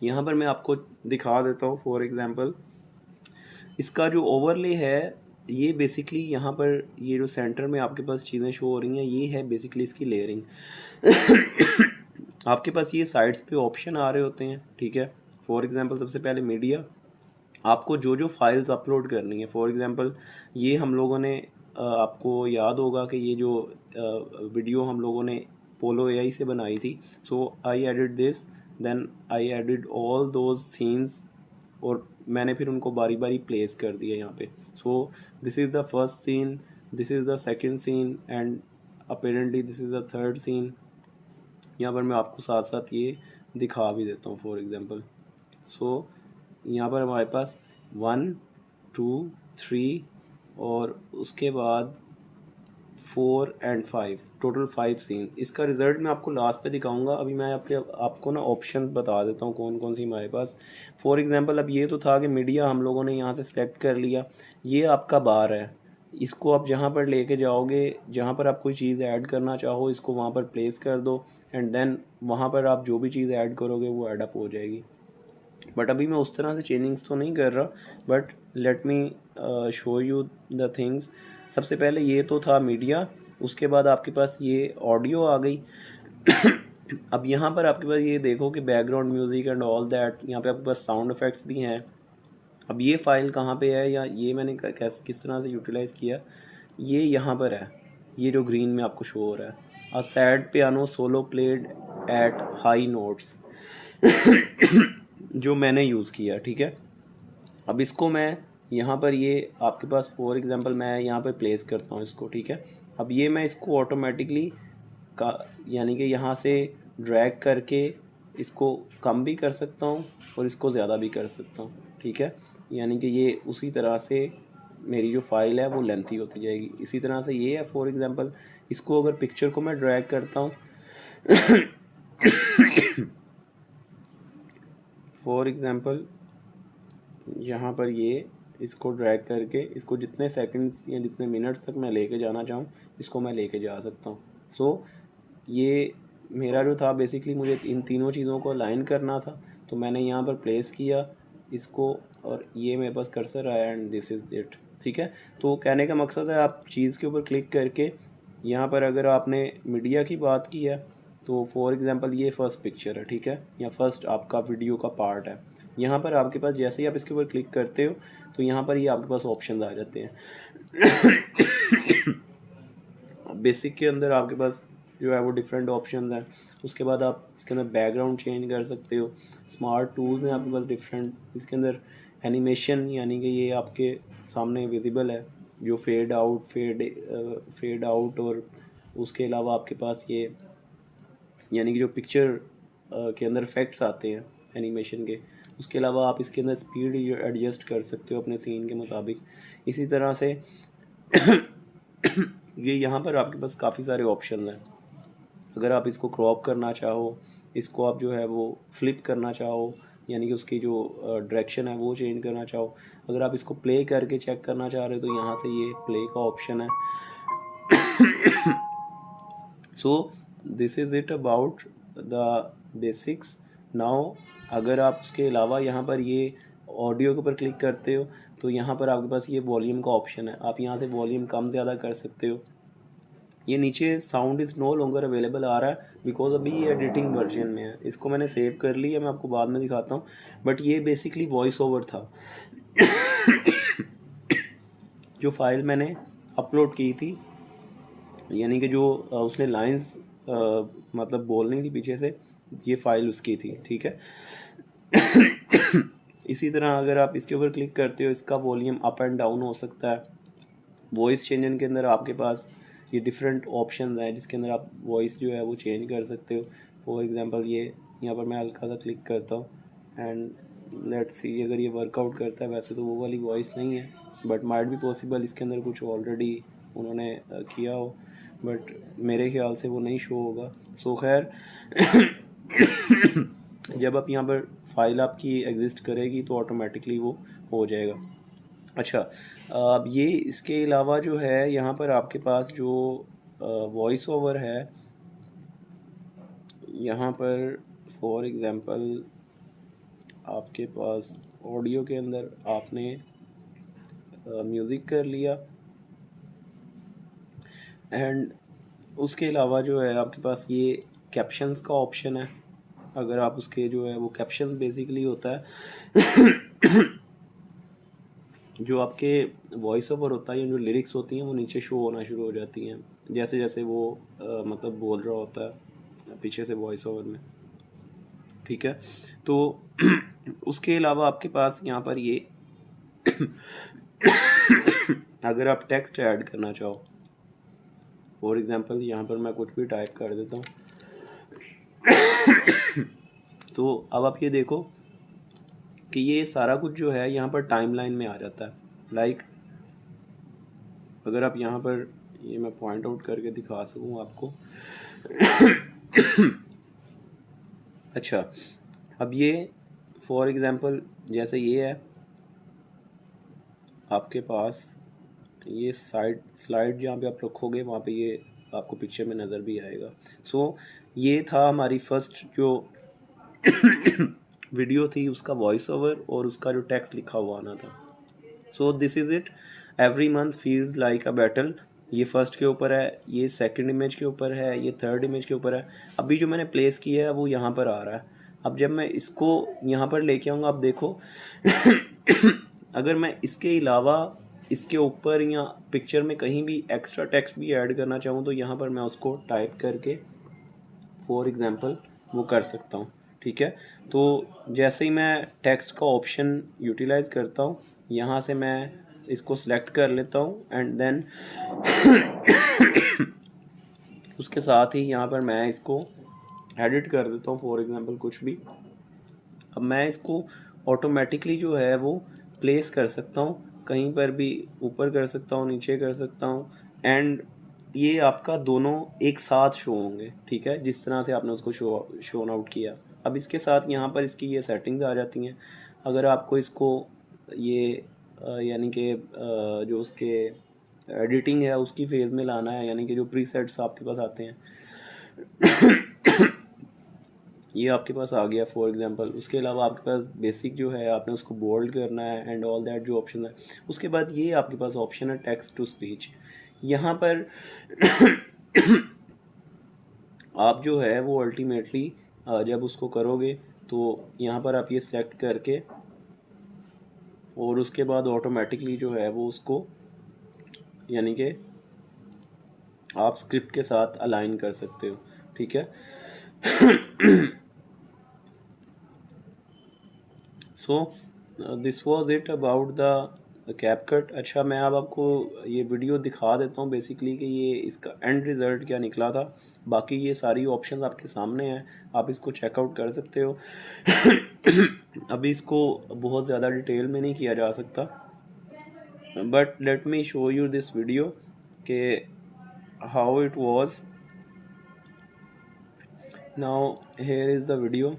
यहाँ पर मैं आपको दिखा देता हूँ। फॉर एग्जांपल इसका जो ओवरले है, ये बेसिकली यहाँ पर ये जो सेंटर में आपके पास चीज़ें शो हो रही हैं, ये है बेसिकली इसकी लेयरिंग। आपके पास ये साइड्स पे ऑप्शन आ रहे होते हैं, ठीक है। फॉर एग्जांपल सबसे पहले मीडिया, आपको जो जो फाइल्स अपलोड करनी है। फॉर एग्जांपल ये हम लोगों ने आपको याद होगा कि ये जो वीडियो हम लोगों ने पोलो एआई से बनाई थी, so I edit this, then I edit all those scenes, और मैंने फिर उनको बारी बारी प्लेस कर दिया यहाँ पे। So this is the first scene, this is the second scene and apparently this is the third scene. यहाँ पर मैं आपको साथ साथ ये दिखा भी देता हूँ। फॉर एग्जांपल सो यहाँ पर हमारे पास 1 2, 3 और उसके बाद 4 एंड 5, टोटल 5 सीन्स। इसका रिज़ल्ट मैं आपको लास्ट पे दिखाऊंगा। अभी मैं आपको ना ऑप्शंस बता देता हूँ कौन कौन सी हमारे पास। फॉर एग्जांपल अब ये तो था कि मीडिया हम लोगों ने यहाँ से सेलेक्ट कर लिया, ये आपका बार है। इसको आप जहाँ पर लेके जाओगे, जहाँ पर आप कोई चीज़ ऐड करना चाहो, इसको वहाँ पर प्लेस कर दो एंड देन वहाँ पर आप जो भी चीज़ ऐड करोगे वो ऐड अप हो जाएगी। बट अभी मैं उस तरह से चेंजिंग्स तो नहीं कर रहा, but let me show you the things. सबसे पहले ये तो था मीडिया, उसके बाद आपके पास ये ऑडियो आ गई। अब यहाँ पर आपके पास ये देखो कि background music and all that, यहाँ पे आपके पास साउंड इफ़ेक्ट्स भी हैं। अब ये फ़ाइल कहाँ पे है या ये मैंने किस तरह से यूटिलाइज़ किया, ये यहाँ पर है, ये जो ग्रीन में आपको शो हो रहा है, a sad piano solo played at high notes, जो मैंने यूज़ किया। ठीक है, अब इसको मैं यहाँ पर ये आपके पास फॉर एग्जांपल मैं यहाँ पर प्लेस करता हूँ इसको। ठीक है, अब ये मैं इसको ऑटोमेटिकली का यानी कि यहाँ से ड्रैग करके इसको कम भी कर सकता हूँ और इसको ज़्यादा भी कर सकता हूँ। ठीक है, यानी कि ये उसी तरह से मेरी जो फाइल है वो लेंथी होती जाएगी। इसी तरह से ये है फॉर एग्जांपल, इसको अगर पिक्चर को मैं ड्रैग करता हूँ फॉर एग्जांपल यहाँ पर ये इसको ड्रैग करके इसको जितने सेकंड्स या जितने मिनट्स तक मैं लेके जाना चाहूँ इसको मैं लेके जा सकता हूँ। सो ये मेरा जो था बेसिकली मुझे इन तीनों चीज़ों को अलाइन करना था, तो मैंने यहाँ पर प्लेस किया इसको और ये मेरे पास कर्सर आया एंड दिस इज़ इट। ठीक है, तो कहने का मकसद है आप चीज़ के ऊपर क्लिक करके यहाँ पर अगर आपने मीडिया की बात की है तो फॉर एग्जांपल ये फ़र्स्ट पिक्चर है। ठीक है, या फर्स्ट आपका वीडियो का पार्ट है। यहाँ पर आपके पास जैसे ही आप इसके ऊपर क्लिक करते हो तो यहाँ पर ये आपके पास ऑप्शन आ जाते हैं। बेसिक के अंदर आपके पास जो है वो डिफरेंट ऑप्शन हैं। उसके बाद आप इसके अंदर बैकग्राउंड चेंज कर सकते हो, स्मार्ट टूल्स हैं आपके पास डिफरेंट। इसके अंदर एनिमेशन यानी कि ये आपके सामने विजिबल है, जो फेड आउट और उसके अलावा आपके पास ये यानी कि जो पिक्चर के अंदर इफेक्ट्स आते हैं एनिमेशन के, उसके अलावा आप इसके अंदर स्पीड एडजस्ट कर सकते हो अपने सीन के मुताबिक। इसी तरह से ये यहाँ पर आपके पास काफ़ी सारे ऑप्शन हैं। अगर आप इसको क्रॉप करना चाहो, इसको आप जो है वो फ्लिप करना चाहो, यानी कि उसकी जो डायरेक्शन है वो चेंज करना चाहो, अगर आप इसको प्ले करके चेक करना चाह रहे हो तो यहाँ से ये प्ले का ऑप्शन है। सो this is it about the basics. Now अगर आप उसके अलावा यहाँ पर ये ऑडियो के ऊपर क्लिक करते हो तो यहाँ पर आपके पास ये वॉल्यूम का ऑप्शन है, आप यहाँ से वॉल्यूम कम ज़्यादा कर सकते हो। ये नीचे sound is no longer available आ रहा है बिकॉज अभी ये एडिटिंग वर्जन में है। इसको मैंने सेव कर लिया, मैं आपको बाद में दिखाता हूँ। बट ये बेसिकली वॉइस ओवर था। जो फाइल मैंने अपलोड की थी, यानी कि जो उसने लाइंस मतलब बोलनी थी पीछे से, ये फ़ाइल उसकी थी। ठीक है, इसी तरह अगर आप इसके ऊपर क्लिक करते हो इसका वॉल्यूम अप एंड डाउन हो सकता है। वॉइस चेंजन के अंदर आपके पास ये डिफरेंट ऑप्शन हैं जिसके अंदर आप वॉइस जो है वो चेंज कर सकते हो। फॉर एग्जांपल ये यहाँ पर मैं हल्का सा क्लिक करता हूँ एंड लेट्स सी अगर ये वर्कआउट करता है। वैसे तो वो वाली वॉइस नहीं है, बट माइट भी पॉसिबल इसके अंदर कुछ ऑलरेडी उन्होंने किया हो, बट मेरे ख्याल से वो नहीं शो होगा। सो खैर, जब आप यहाँ पर फाइल आपकी एग्जिस्ट करेगी तो ऑटोमेटिकली वो हो जाएगा। अच्छा, अब ये इसके अलावा जो है यहाँ पर आपके पास जो वॉइस ओवर है, यहाँ पर फॉर एग्ज़ाम्पल आपके पास ऑडियो के अंदर आपने म्यूज़िक कर लिया एंड उसके अलावा जो है आपके पास ये कैप्शंस का ऑप्शन है। अगर आप उसके जो है वो कैप्शन बेसिकली होता है जो आपके वॉइस ओवर होता है या जो लिरिक्स होती हैं वो नीचे शो होना शुरू हो जाती हैं जैसे जैसे वो मतलब बोल रहा होता है पीछे से वॉइस ओवर में। ठीक है, तो उसके अलावा आपके पास यहाँ पर ये अगर आप टेक्स्ट ऐड करना चाहो, फॉर एग्जांपल यहाँ पर मैं कुछ भी टाइप कर देता हूँ तो अब आप ये देखो कि ये सारा कुछ जो है यहाँ पर टाइमलाइन में आ जाता है। लाइक अगर आप यहाँ पर ये मैं पॉइंट आउट करके दिखा सकूँ आपको। अच्छा, अब ये फॉर एग्ज़ाम्पल जैसे ये है आपके पास, ये स्लाइड जहाँ पे आप रखोगे वहाँ पे ये आपको पिक्चर में नज़र भी आएगा। सो ये था हमारी फर्स्ट जो वीडियो थी, उसका वॉइस ओवर और उसका जो टेक्स्ट लिखा हुआ आना था। सो this is it, every month feels like a battle. ये फर्स्ट के ऊपर है, ये सेकंड इमेज के ऊपर है, ये थर्ड इमेज के ऊपर है। अभी जो मैंने प्लेस किया है वो यहाँ पर आ रहा है। अब जब मैं इसको यहाँ पर लेके आऊँगा, आप देखो अगर मैं इसके अलावा इसके ऊपर या पिक्चर में कहीं भी एक्स्ट्रा टेक्स्ट भी ऐड करना चाहूँ तो यहाँ पर मैं उसको टाइप करके फॉर एग्ज़ाम्पल वो कर सकता हूँ। ठीक है, तो जैसे ही मैं टेक्स्ट का ऑप्शन यूटिलाइज़ करता हूँ, यहाँ से मैं इसको सिलेक्ट कर लेता हूँ एंड देन उसके साथ ही यहाँ पर मैं इसको एडिट कर देता हूँ फॉर एग्ज़ाम्पल कुछ भी। अब मैं इसको ऑटोमेटिकली जो है वो प्लेस कर सकता हूँ, कहीं पर भी ऊपर कर सकता हूँ, नीचे कर सकता हूँ, एंड ये आपका दोनों एक साथ शो होंगे। ठीक है, जिस तरह से आपने उसको शो आउट किया। अब इसके साथ यहाँ पर इसकी ये सेटिंग्स आ जाती हैं। अगर आपको इसको ये यानी कि जो उसके एडिटिंग है उसकी फेज़ में लाना है, यानी कि जो प्रीसेट्स आपके पास आते हैं ये आपके पास आ गया फॉर एग्जांपल। उसके अलावा आपके पास बेसिक जो है आपने उसको बोल्ड करना है एंड ऑल दैट जो ऑप्शन है। उसके बाद ये आपके पास ऑप्शन है टेक्स्ट टू स्पीच। यहाँ पर आप जो है वो अल्टीमेटली जब उसको करोगे तो यहाँ पर आप ये सेलेक्ट करके और उसके बाद ऑटोमेटिकली जो है वो उसको यानी कि आप स्क्रिप्ट के साथ अलाइन कर सकते हो। ठीक है, सो this was it about the CapCut. अच्छा, मैं अब आपको ये वीडियो दिखा देता हूँ बेसिकली कि ये इसका एंड रिज़ल्ट क्या निकला था। बाकी ये सारी ऑप्शंस आपके सामने हैं, आप इसको चेकआउट कर सकते हो। अभी इसको बहुत ज़्यादा डिटेल में नहीं किया जा सकता, but let me show you this video के how it was. Now here is the video.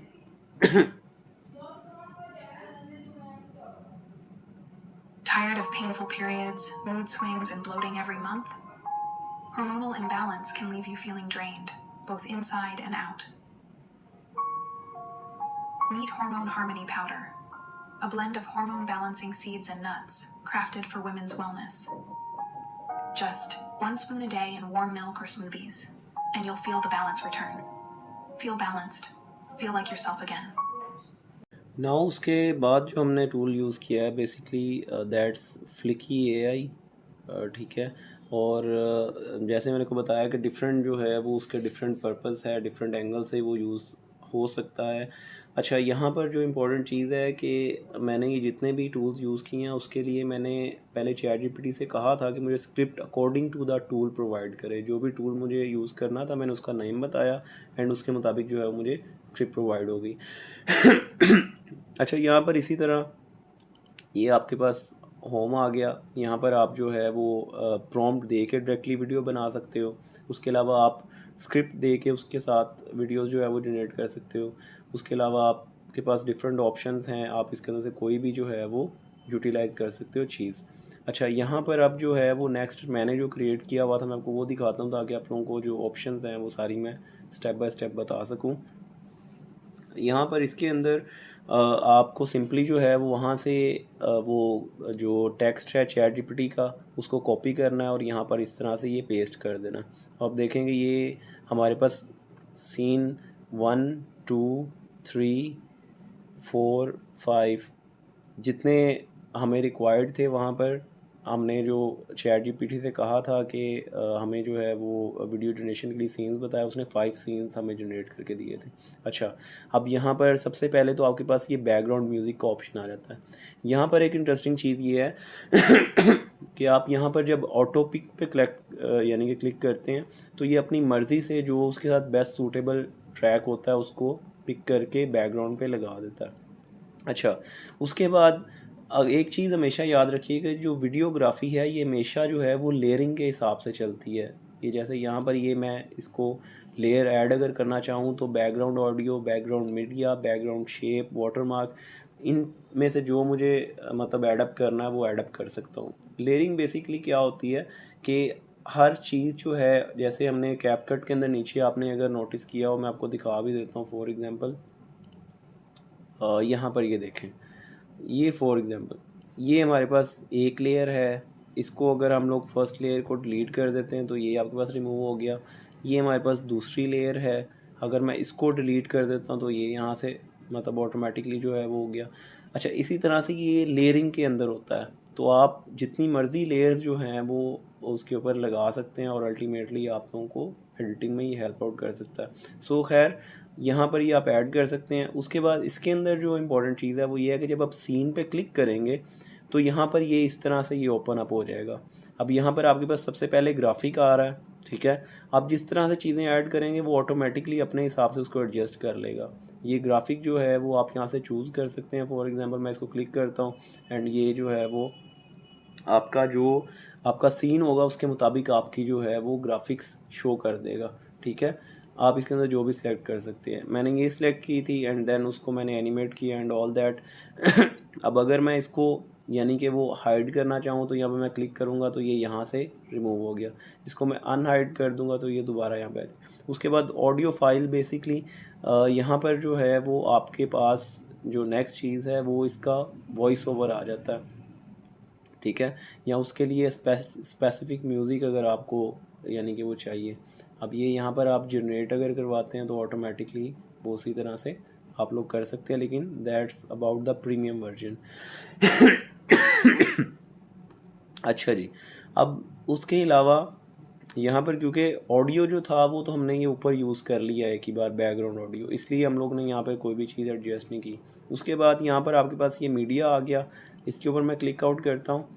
Tired of painful periods, mood swings, and bloating every month? Hormonal imbalance can leave you feeling drained, both inside and out. Meet Hormone Harmony Powder, a blend of hormone balancing seeds and nuts, crafted for women's wellness. Just 1 spoon a day in warm milk or smoothies, and you'll feel the balance return. Feel balanced. Feel like yourself again. ना उसके बाद जो हमने tool use किया है basically that's flicky AI। ठीक है, और जैसे मैंने को बताया कि डिफरेंट जो है वो उसके डिफरेंट पर्पस है, डिफरेंट एंगल से वो यूज़ हो सकता है। अच्छा, यहाँ पर जो इम्पोर्टेंट चीज़ है कि मैंने ये जितने भी टूल्स यूज़ किए हैं उसके लिए मैंने पहले ChatGPT से कहा था कि मुझे script according to the tool provide करे। जो भी टूल मुझे यूज़ करना था मैंने उसका नेम बताया एंड उसके मुताबिक जो है वो मुझे स्क्रिप्ट प्रोवाइड होगी। अच्छा, यहाँ पर इसी तरह ये आपके पास होम आ गया। यहाँ पर आप जो है वो प्रॉम्प्ट दे के डायरेक्टली वीडियो बना सकते हो। उसके अलावा आप स्क्रिप्ट दे के उसके साथ वीडियोस जो है वो जनरेट कर सकते हो। उसके अलावा आपके पास डिफरेंट ऑप्शंस हैं, आप इसके अंदर से कोई भी जो है वो यूटिलाइज़ कर सकते हो चीज़। अच्छा, यहाँ पर अब जो है वो नेक्स्ट मैंने जो क्रिएट किया हुआ था मैं आपको वो दिखाता हूँ ताकि आप लोगों को जो ऑप्शंस हैं वो सारी मैं स्टेप बाय स्टेप बता सकूँ। यहाँ पर इसके अंदर आपको सिंपली जो है वो वहाँ से वो जो टेक्स्ट है ChatGPT का उसको कॉपी करना है और यहाँ पर इस तरह से ये पेस्ट कर देना। आप देखेंगे ये हमारे पास सीन 1 2 3 4 5 जितने हमें रिक्वायर्ड थे वहाँ पर हमने जो ChatGPT से कहा था कि हमें जो है वो वीडियो जनरेशन के लिए सीन्स बताया, उसने 5 सीन्स हमें जनरेट करके दिए थे। अच्छा, अब यहाँ पर सबसे पहले तो आपके पास ये बैकग्राउंड म्यूज़िक का ऑप्शन आ जाता है। यहाँ पर एक इंटरेस्टिंग चीज़ ये है कि आप यहाँ पर जब ऑटो पिक पे यानी कि क्लिक करते हैं तो ये अपनी मर्ज़ी से जो उसके साथ बेस्ट सूटेबल ट्रैक होता है उसको पिक करके बैकग्राउंड पे लगा देता है। अच्छा, उसके बाद एक चीज़ हमेशा याद रखिएगा, जो वीडियोग्राफी है ये हमेशा जो है वो लेयरिंग के हिसाब से चलती है। ये जैसे यहाँ पर ये मैं इसको लेयर ऐड अगर करना चाहूँ तो background audio, background media, background shape, watermark, इन में से जो मुझे मतलब एडअप करना है वो एडअप कर सकता हूँ। लेयरिंग बेसिकली क्या होती है कि हर चीज़ जो है, जैसे हमने कैपकट के अंदर नीचे आपने अगर नोटिस किया हो, मैं आपको दिखा भी देता हूँ फॉर एग्ज़ाम्पल, यहाँ पर ये देखें, ये फॉर एग्ज़ाम्पल ये हमारे पास एक लेयर है। इसको अगर हम लोग फर्स्ट लेयर को डिलीट कर देते हैं तो ये आपके पास रिमूव हो गया। ये हमारे पास दूसरी लेयर है, अगर मैं इसको डिलीट कर देता हूँ तो ये यहाँ से मतलब ऑटोमेटिकली जो है वो हो गया। अच्छा, इसी तरह से ये लेयरिंग के अंदर होता है, तो आप जितनी मर्ज़ी लेयर्स जो हैं वो उसके ऊपर लगा सकते हैं और अल्टीमेटली आप लोगों को एडिटिंग में ये हेल्प आउट कर सकता है। सो खैर, यहाँ पर ये आप ऐड कर सकते हैं। उसके बाद इसके अंदर जो इम्पोर्टेंट चीज़ है वो ये है कि जब आप सीन पे क्लिक करेंगे तो यहाँ पर ये इस तरह से ये ओपन अप हो जाएगा। अब यहाँ पर आपके पास सबसे पहले ग्राफिक आ रहा है, ठीक है। आप जिस तरह से चीज़ें ऐड करेंगे वो ऑटोमेटिकली अपने हिसाब से उसको एडजस्ट कर लेगा। ये ग्राफिक जो है वो आप यहाँ से चूज़ कर सकते हैं। फॉर एग्जांपल मैं इसको क्लिक करता हूँ एंड ये जो है वो आपका सीन होगा उसके मुताबिक आपकी जो है वो ग्राफिक्स शो कर देगा, ठीक है। आप इसके अंदर जो भी सिलेक्ट कर सकते हैं। मैंने ये सिलेक्ट की थी एंड देन उसको मैंने एनिमेट किया एंड ऑल दैट। अब अगर मैं इसको यानी कि वो हाइड करना चाहूँ तो यहाँ पे मैं क्लिक करूँगा तो ये यहाँ से रिमूव हो गया। इसको मैं अनहाइड कर दूँगा तो ये दोबारा यहाँ पे आ गया। उसके बाद ऑडियो फाइल बेसिकली यहाँ पर जो है वो आपके पास जो नेक्स्ट चीज़ है वो इसका वॉइस ओवर आ जाता है, ठीक है। या उसके लिए स्पेसिफिक म्यूज़िक अगर आपको यानी कि वो चाहिए। अब ये यहाँ पर आप जनरेट अगर करवाते हैं तो ऑटोमेटिकली वो उसी तरह से आप लोग कर सकते हैं, लेकिन that's about the premium version. अच्छा जी, अब उसके अलावा यहाँ पर क्योंकि ऑडियो जो था वो तो हमने ये ऊपर यूज़ कर लिया है एक ही बार बैकग्राउंड ऑडियो, इसलिए हम लोग ने यहाँ पर कोई भी चीज़ एडजस्ट नहीं की। उसके बाद यहाँ पर आपके पास ये मीडिया आ गया, इसके ऊपर मैं क्लिक आउट करता हूँ।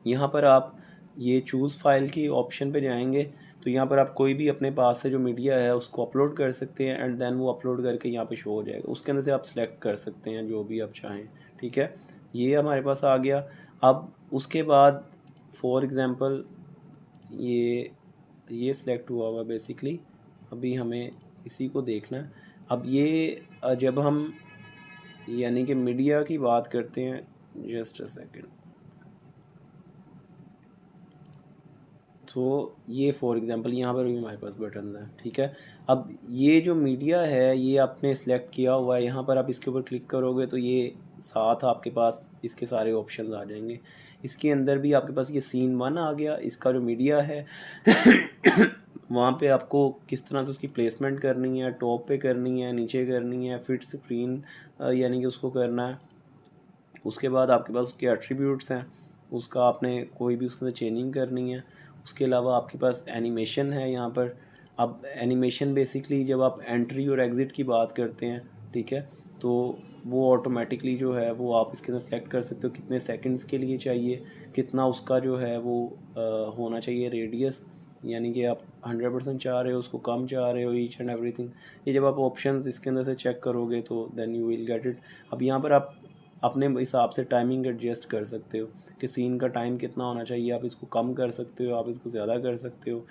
यहाँ पर आप ये चूज़ फाइल की ऑप्शन पे जाएंगे तो यहाँ पर आप कोई भी अपने पास से जो मीडिया है उसको अपलोड कर सकते हैं एंड देन वो अपलोड करके यहाँ पे शो हो जाएगा। उसके अंदर से आप सिलेक्ट कर सकते हैं जो भी आप चाहें, ठीक है। ये हमारे पास आ गया। अब उसके बाद फॉर एग्ज़ाम्पल ये सिलेक्ट हुआ हुआ बेसिकली, अभी हमें इसी को देखना है। अब ये जब हम यानी कि मीडिया की बात करते हैं, जस्ट अ सेकेंड, तो ये फॉर एग्ज़ाम्पल यहाँ पर भी हमारे पास बटन है, ठीक है। अब ये जो मीडिया है ये आपने सेलेक्ट किया हुआ है, यहाँ पर आप इसके ऊपर क्लिक करोगे तो ये साथ आपके पास इसके सारे ऑप्शंस आ जाएंगे। इसके अंदर भी आपके पास ये सीन 1 आ गया, इसका जो मीडिया है वहाँ पे आपको किस तरह से उसकी प्लेसमेंट करनी है, टॉप पे करनी है, नीचे करनी है, फिट स्क्रीन यानी कि उसको करना है। उसके बाद आपके पास उसके एट्रीब्यूट्स हैं, उसका आपने कोई भी उसके अंदर चेंजिंग करनी है। उसके अलावा आपके पास एनिमेशन है यहाँ पर। अब एनिमेशन बेसिकली जब आप एंट्री और एग्ज़िट की बात करते हैं, ठीक है, तो वो ऑटोमेटिकली जो है वो आप इसके अंदर सेलेक्ट कर सकते हो कितने सेकंड्स के लिए चाहिए, कितना उसका जो है वो होना चाहिए रेडियस, यानी कि आप 100% चाह रहे हो, उसको कम चाह रहे हो, ईच एंड एवरीथिंग। ये जब आप ऑप्शंस इसके अंदर से चेक करोगे तो then you will get it. अब यहाँ पर आप अपने हिसाब से टाइमिंग एडजस्ट कर सकते हो कि सीन का टाइम कितना होना चाहिए, आप इसको कम कर सकते हो, आप इसको ज़्यादा कर सकते हो,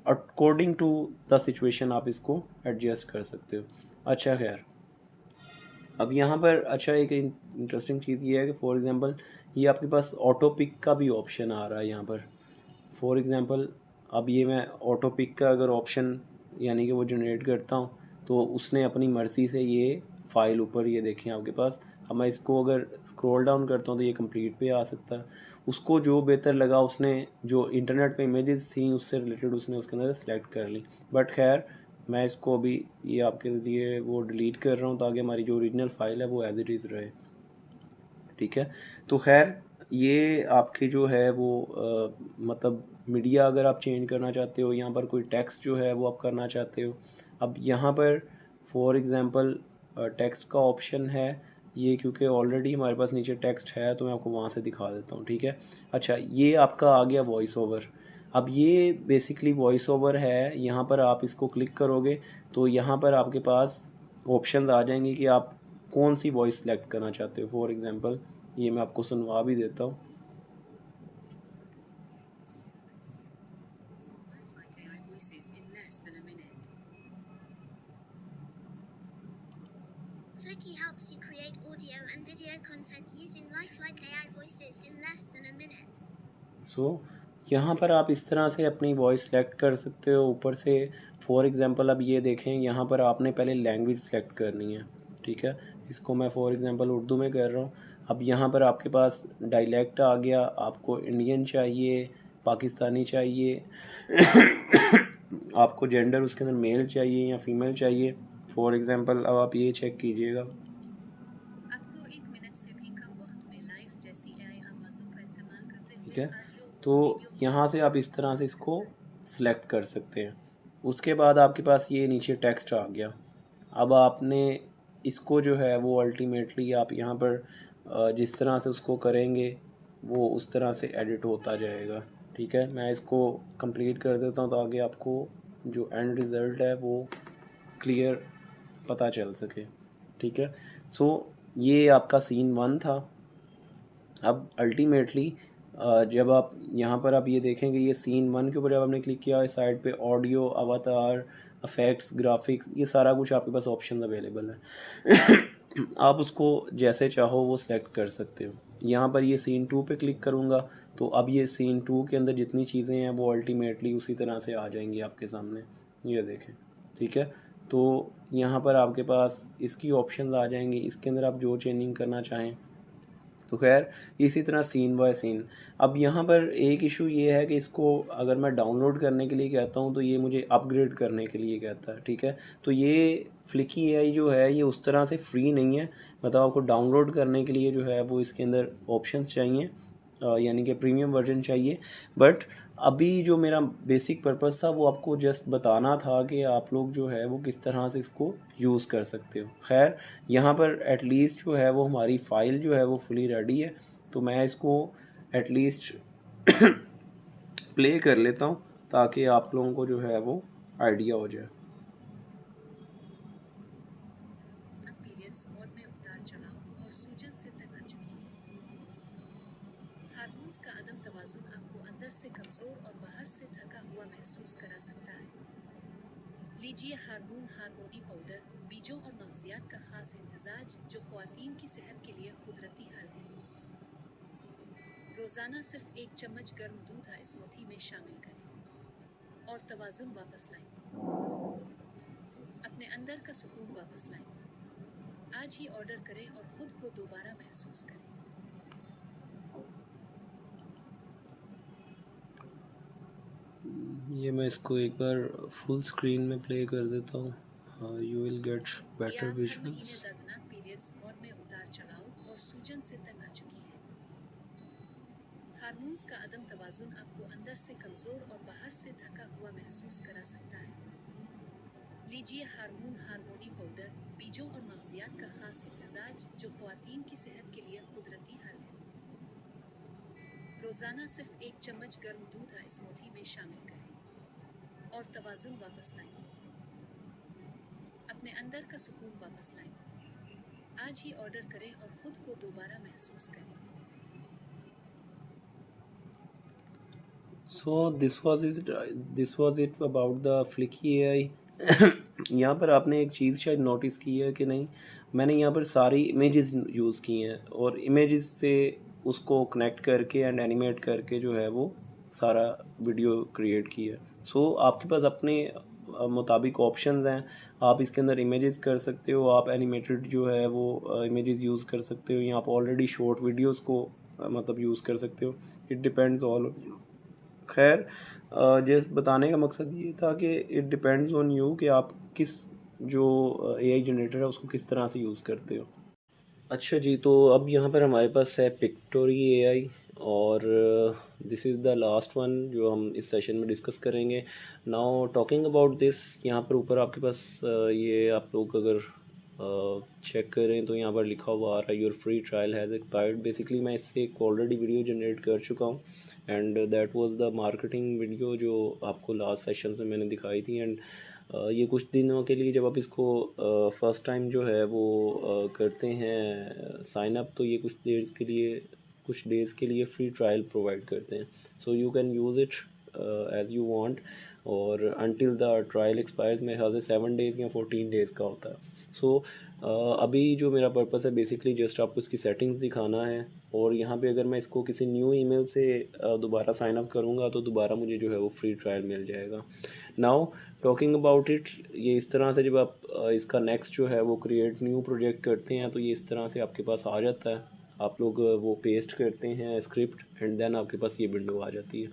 अकॉर्डिंग टू द सिचुएशन आप इसको एडजस्ट कर सकते हो। अच्छा खैर, अब यहाँ पर अच्छा एक इंटरेस्टिंग चीज़ ये है कि फॉर एग्ज़ाम्पल ये आपके पास ऑटो पिक का भी ऑप्शन आ रहा है यहाँ पर। फॉर एग्ज़ाम्पल अब ये मैं ऑटो पिक का अगर ऑप्शन यानी कि वो जनरेट करता हूँ तो उसने अपनी मर्ज़ी से ये फ़ाइल ऊपर ये देखें आपके पास। अब मैं इसको अगर स्क्रॉल डाउन करता हूँ तो ये कंप्लीट पे आ सकता है। उसको जो बेहतर लगा, उसने जो इंटरनेट पे इमेजेस थी उससे रिलेटेड उसने उसके अंदर सेलेक्ट कर ली। बट खैर मैं इसको अभी ये आपके लिए वो डिलीट कर रहा हूँ ताकि हमारी जो ओरिजिनल फ़ाइल है वो एज इट इज़ रहे, ठीक है। तो खैर ये आपकी जो है वो मतलब मीडिया अगर आप चेंज करना चाहते हो, यहाँ पर कोई टेक्स्ट जो है वो आप करना चाहते हो। अब यहाँ पर फॉर एग्ज़ाम्पल टेक्स्ट का ऑप्शन है ये, क्योंकि ऑलरेडी हमारे पास नीचे टेक्स्ट है तो मैं आपको वहाँ से दिखा देता हूँ, ठीक है। अच्छा, ये आपका आ गया वॉइस ओवर। अब ये बेसिकली वॉइस ओवर है, यहाँ पर आप इसको क्लिक करोगे तो यहाँ पर आपके पास ऑप्शन आ जाएंगे कि आप कौन सी वॉइस सेलेक्ट करना चाहते हो। फॉर एग्ज़ाम्पल ये मैं आपको सुनवा भी देता हूँ। Flicky helps you create audio and video content using lifelike AI voices in less than a minute. सो यहाँ पर आप इस तरह से अपनी वॉइस सेलेक्ट कर सकते हो ऊपर से। फॉर एग्ज़ाम्पल अब ये देखें, यहाँ पर आपने पहले लैंग्वेज सेलेक्ट करनी है, ठीक है। इसको मैं फॉर एग्ज़ाम्पल उर्दू में कर रहा हूँ। अब यहाँ पर आपके पास डायलेक्ट आ गया, आपको इंडियन चाहिए, पाकिस्तानी चाहिए आपको जेंडर उसके अंदर मेल चाहिए या फीमेल चाहिए। फॉर एग्ज़ाम्पल अब आप ये चेक कीजिएगा, आपको 1 मिनट से भी कम वक्त में लाइव जैसी AI आवाज़ों का इस्तेमाल करते ठीक हुए है। ऑडियो तो और वीडियो यहाँ से आप इस तरह से इसको सिलेक्ट कर सकते हैं। उसके बाद आपके पास ये नीचे टेक्स्ट आ गया। अब आपने इसको जो है वो अल्टीमेटली आप यहाँ पर जिस तरह से उसको करेंगे वो उस तरह से एडिट होता जाएगा, ठीक है। मैं इसको कंप्लीट कर देता हूँ ताकि आपको जो एंड रिज़ल्ट है वो क्लियर पता चल सके, ठीक है। सो ये आपका सीन 1 था। अब अल्टीमेटली जब आप यहाँ पर आप ये देखेंगे, ये सीन 1 के ऊपर जब आपने क्लिक किया, इस साइड पे ऑडियो, अवतार, इफ़ेक्ट्स, ग्राफिक्स, ये सारा कुछ आपके पास ऑप्शन अवेलेबल है आप उसको जैसे चाहो वो सिलेक्ट कर सकते हो। यहाँ पर ये सीन 2 पे क्लिक करूँगा तो अब ये सीन 2 के अंदर जितनी चीज़ें हैं वो अल्टीमेटली उसी तरह से आ जाएंगी आपके सामने, ये देखें, ठीक है। तो यहाँ पर आपके पास इसकी ऑप्शंस आ जाएंगी, इसके अंदर आप जो चेंजिंग करना चाहें। तो खैर इसी तरह सीन बाय सीन। अब यहाँ पर एक इशू ये है कि इसको अगर मैं डाउनलोड करने के लिए कहता हूँ तो ये मुझे अपग्रेड करने के लिए कहता है, ठीक है। तो ये फ्लिकी एआई जो है ये उस तरह से फ्री नहीं है, मतलब आपको डाउनलोड करने के लिए जो है वो इसके अंदर ऑप्शंस चाहिए, यानी कि प्रीमियम वर्जन चाहिए। बट अभी जो मेरा बेसिक पर्पस था वो आपको जस्ट बताना था कि आप लोग जो है वो किस तरह से इसको यूज़ कर सकते हो। खैर यहाँ पर एटलीस्ट जो है वो हमारी फ़ाइल जो है वो फुली रेडी है, तो मैं इसको एटलीस्ट प्ले कर लेता हूँ ताकि आप लोगों को जो है वो आइडिया हो जाए। पीरियड्स मोड में उतार चढ़ाव और सूजन से तंग आ चुकी है। हार्मोन्स का अदम तवाजुन आपको अंदर से कमजोर और बाहर से थका हुआ महसूस करा सकता है। लीजिए हार्मोनी पाउडर, बीजों और मगजियात का खास इम्तिजाज जो ख्वातीन की सेहत के लिए कुदरती हल है। रोजाना सिर्फ 1 चम्मच गर्म दूध स्मूथी में शामिल करें और तवाजुन वापस लाएं। अपने अंदर का सुकून वापस लाएं। आज ही ऑर्डर करें और खुद को दोबारा महसूस करें। ये मैं इसको एक बार फुल स्क्रीन में प्ले कर देता हूँ, यू विल गेट बेटर हर महीने विजुअल्स। दर्दनाक पीरियड्स मोड में उतार चढ़ाव और सूजन से तंग आ चुकी है। हार्मोन्स का अदम तवाजुन आपको अंदर से कमजोर और बाहर से थका हुआ महसूस करा सकता है। लीजिए हार्मोनी पाउडर, बीजों और मगजियात का खास इम्तिजाज जो ख्वातीन की सेहत के लिए कुदरती हल है। रोजाना सिर्फ 1 चम्मच गर्म दूध स्मूथी में शामिल करें और तवाजुन वापस लाएं। अपने अंदर का सुकून वापस लाएं। आज ही ऑर्डर करें और खुद को दोबारा महसूस करें। So this was it about the Flicky AI। यहाँ पर आपने एक चीज़ शायद नोटिस की है कि नहीं, मैंने यहाँ पर सारी इमेजेस यूज़ की हैं और इमेजेस से उसको कनेक्ट करके एंड एनिमेट करके जो है वो सारा वीडियो क्रिएट किया है। सो आपके पास अपने मुताबिक ऑप्शंस हैं, आप इसके अंदर इमेजेस कर सकते हो, आप एनिमेटेड जो है वो इमेजेस यूज़ कर सकते हो, या आप ऑलरेडी शॉर्ट वीडियोस को मतलब यूज़ कर सकते हो। It depends all. खैर जस्ट बताने का मकसद ये था कि इट डिपेंड्स ऑन यू कि आप किस जो एआई जनरेटर है उसको किस तरह से यूज़ करते हो। अच्छा जी, तो अब यहाँ पर हमारे पास है पिक्टोरी एआई और this is the last one जो हम इस सेशन में डिस्कस करेंगे। नाउ टॉकिंग अबाउट दिस, यहाँ पर ऊपर आपके पास ये आप लोग अगर चेक करें तो यहाँ पर लिखा हुआ आ रहा है your free trial has expired. Basically मैं इससे एक ऑलरेडी वीडियो जनरेट कर चुका हूँ and that was the marketing video जो आपको लास्ट सेशन में मैंने दिखाई थी। एंड ये कुछ दिनों के लिए जब आप इसको फर्स्ट टाइम जो है वो करते हैं साइन अप, तो ये कुछ डेज़ के लिए फ्री ट्रायल प्रोवाइड करते हैं। So you can use it as you want, और अनटिल द ट्रायल एक्सपायर्स मेरे ख्याल से 7 डेज़ या 14 डेज़ का होता है। सो अभी जो मेरा पर्पस है बेसिकली जस्ट आपको इसकी सेटिंग्स दिखाना है। और यहाँ पे अगर मैं इसको किसी न्यू ईमेल से दोबारा साइन अप करूँगा तो दोबारा मुझे जो है वो फ्री ट्रायल मिल जाएगा। नाउ टॉकिंग अबाउट इट, ये इस तरह से जब आप इसका नेक्स्ट जो है वो क्रिएट न्यू प्रोजेक्ट करते हैं तो ये इस तरह से आपके पास आ जाता है। आप लोग वो पेस्ट करते हैं स्क्रिप्ट एंड देन आपके पास ये विंडो आ जाती है।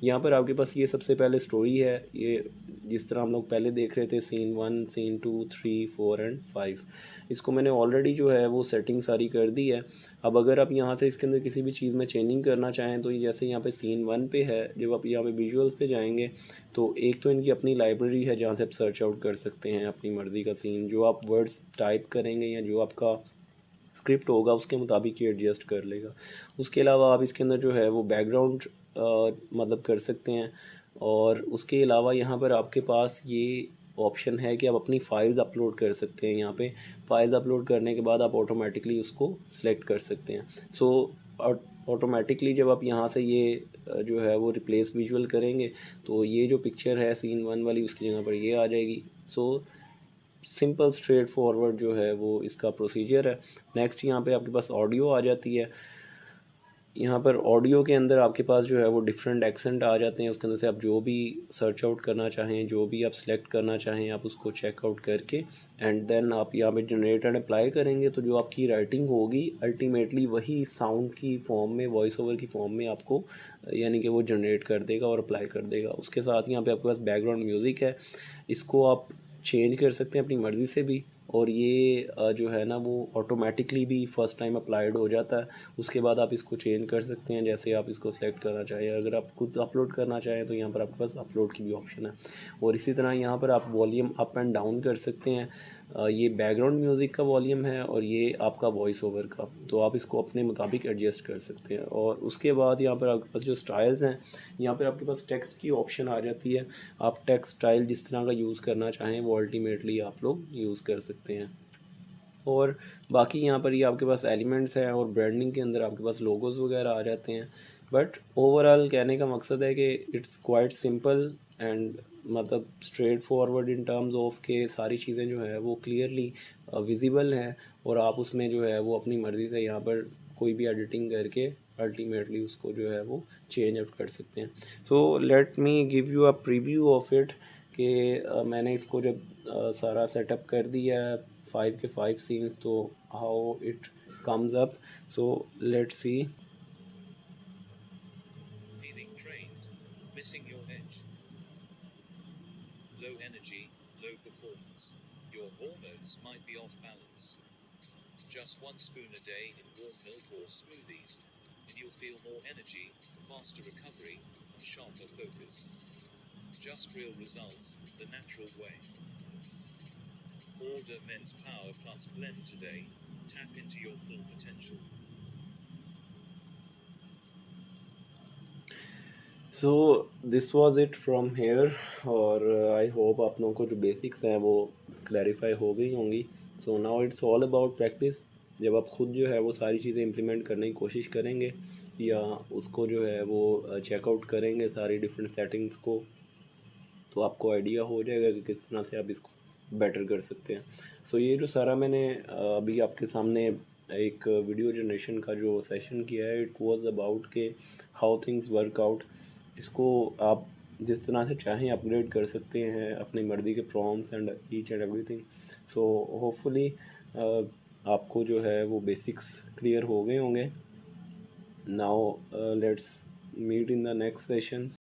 यहाँ पर आपके पास ये सबसे पहले स्टोरी है, ये जिस तरह हम लोग पहले देख रहे थे सीन 1, सीन 2, 3, 4 एंड 5। इसको मैंने ऑलरेडी जो है वो सेटिंग सारी कर दी है। अब अगर आप यहाँ से इसके अंदर किसी भी चीज़ में चेंजिंग करना चाहें तो जैसे यहाँ पे सीन 1 पे है, जब आप यहाँ पे विजुअल्स पे जाएंगे तो एक तो इनकी अपनी लाइब्रेरी है जहाँ से आप सर्च आउट कर सकते हैं अपनी मर्ज़ी का सीन, जो आप वर्ड्स टाइप करेंगे या जो आपका स्क्रिप्ट होगा उसके मुताबिक ये एडजस्ट कर लेगा। उसके अलावा आप इसके अंदर जो है वो बैकग्राउंड मतलब कर सकते हैं। और उसके अलावा यहाँ पर आपके पास ये ऑप्शन है कि आप अपनी फ़ाइल्स अपलोड कर सकते हैं। यहाँ पे फ़ाइल्स अपलोड करने के बाद आप ऑटोमेटिकली उसको सिलेक्ट कर सकते हैं। सो ऑटोमेटिकली जब आप यहाँ से ये जो है वो रिप्लेस विजुअल करेंगे तो ये जो पिक्चर है सीन 1 वाली उसकी जगह पर ये आ जाएगी। सो सिंपल स्ट्रेट फॉरवर्ड जो है वो इसका प्रोसीजर है। नेक्स्ट यहाँ पे आपके पास ऑडियो आ जाती है। यहाँ पर ऑडियो के अंदर आपके पास जो है वो डिफरेंट एक्सेंट आ जाते हैं, उसके अंदर से आप जो भी सर्च आउट करना चाहें, जो भी आप सिलेक्ट करना चाहें, आप उसको चेकआउट करके एंड देन आप यहाँ पे जनरेट एंड अप्लाई करेंगे तो जो आपकी राइटिंग होगी अल्टीमेटली वही साउंड की फॉर्म में, वॉइस ओवर की फॉर्म में आपको यानी कि वो जनरेट कर देगा और अप्लाई कर देगा। उसके साथ यहाँ पे आपके पास बैकग्राउंड म्यूज़िक है, इसको आप चेंज कर सकते हैं अपनी मर्ज़ी से भी। और ये जो है ना वो ऑटोमेटिकली भी फ़र्स्ट टाइम अप्लाइड हो जाता है। उसके बाद आप इसको चेंज कर सकते हैं जैसे आप इसको सेलेक्ट करना चाहें। अगर आप खुद अपलोड करना चाहें तो यहाँ पर आपके पास अपलोड की भी ऑप्शन है। और इसी तरह यहाँ पर आप वॉल्यूम अप एंड डाउन कर सकते हैं। ये बैकग्राउंड म्यूज़िक का वॉल्यूम है और ये आपका वॉइस ओवर का, तो आप इसको अपने मुताबिक एडजस्ट कर सकते हैं। और उसके बाद यहाँ पर आपके पास जो स्टाइल्स हैं, यहाँ पर आपके पास टेक्स्ट की ऑप्शन आ जाती है। आप टेक्स्ट स्टाइल जिस तरह का यूज़ करना चाहें वो अल्टीमेटली आप लोग यूज़ कर सकते हैं। और बाकी यहाँ पर ये आपके पास एलिमेंट्स हैं और ब्रांडिंग के अंदर आपके पास लोगोज़ वगैरह आ जाते हैं। बट ओवरऑल कहने का मकसद है कि इट्स क्वाइट सिंपल एंड मतलब straight forward in terms of के सारी चीज़ें जो है वो क्लियरली विजिबल हैं और आप उसमें जो है वो अपनी मर्ज़ी से यहाँ पर कोई भी एडिटिंग करके अल्टीमेटली उसको जो है वो चेंज आउट कर सकते हैं। So let me give you a preview of it कि मैंने इसको जब सारा सेटअप कर दिया है 5 के 5 सीन्स, तो how it comes up. So let's see. Feeling drained, missing your edge, low energy, low performance. Your hormones might be off balance. Just 1 spoon a day in warm milk or smoothies, and you'll feel more energy, faster recovery, and sharper focus. Just real results, the natural way. Order Men's Power Plus Blend today. Tap into your full potential. So this was it from here. और I hope आप लोगों को जो basics हैं वो clarify हो गई होंगी। So now it's all about practice. जब आप खुद जो है वो सारी चीज़ें इम्प्लीमेंट करने की कोशिश करेंगे या उसको जो है वो चेकआउट करेंगे सारी डिफरेंट सेटिंग्स को, तो आपको आइडिया हो जाएगा कि किस तरह से आप इसको बेटर कर सकते हैं। सो ये जो सारा मैंने अभी आपके सामने एक वीडियो जनरेशन का जो सेशन किया है, इट वाज अबाउट के हाउ थिंग्स वर्क आउट। इसको आप जिस तरह से चाहें अपग्रेड कर सकते हैं अपनी मर्ज़ी के prompts and each and everything. So hopefully आपको जो है वो बेसिक्स क्लियर हो गए होंगे। Now let's meet in the next sessions.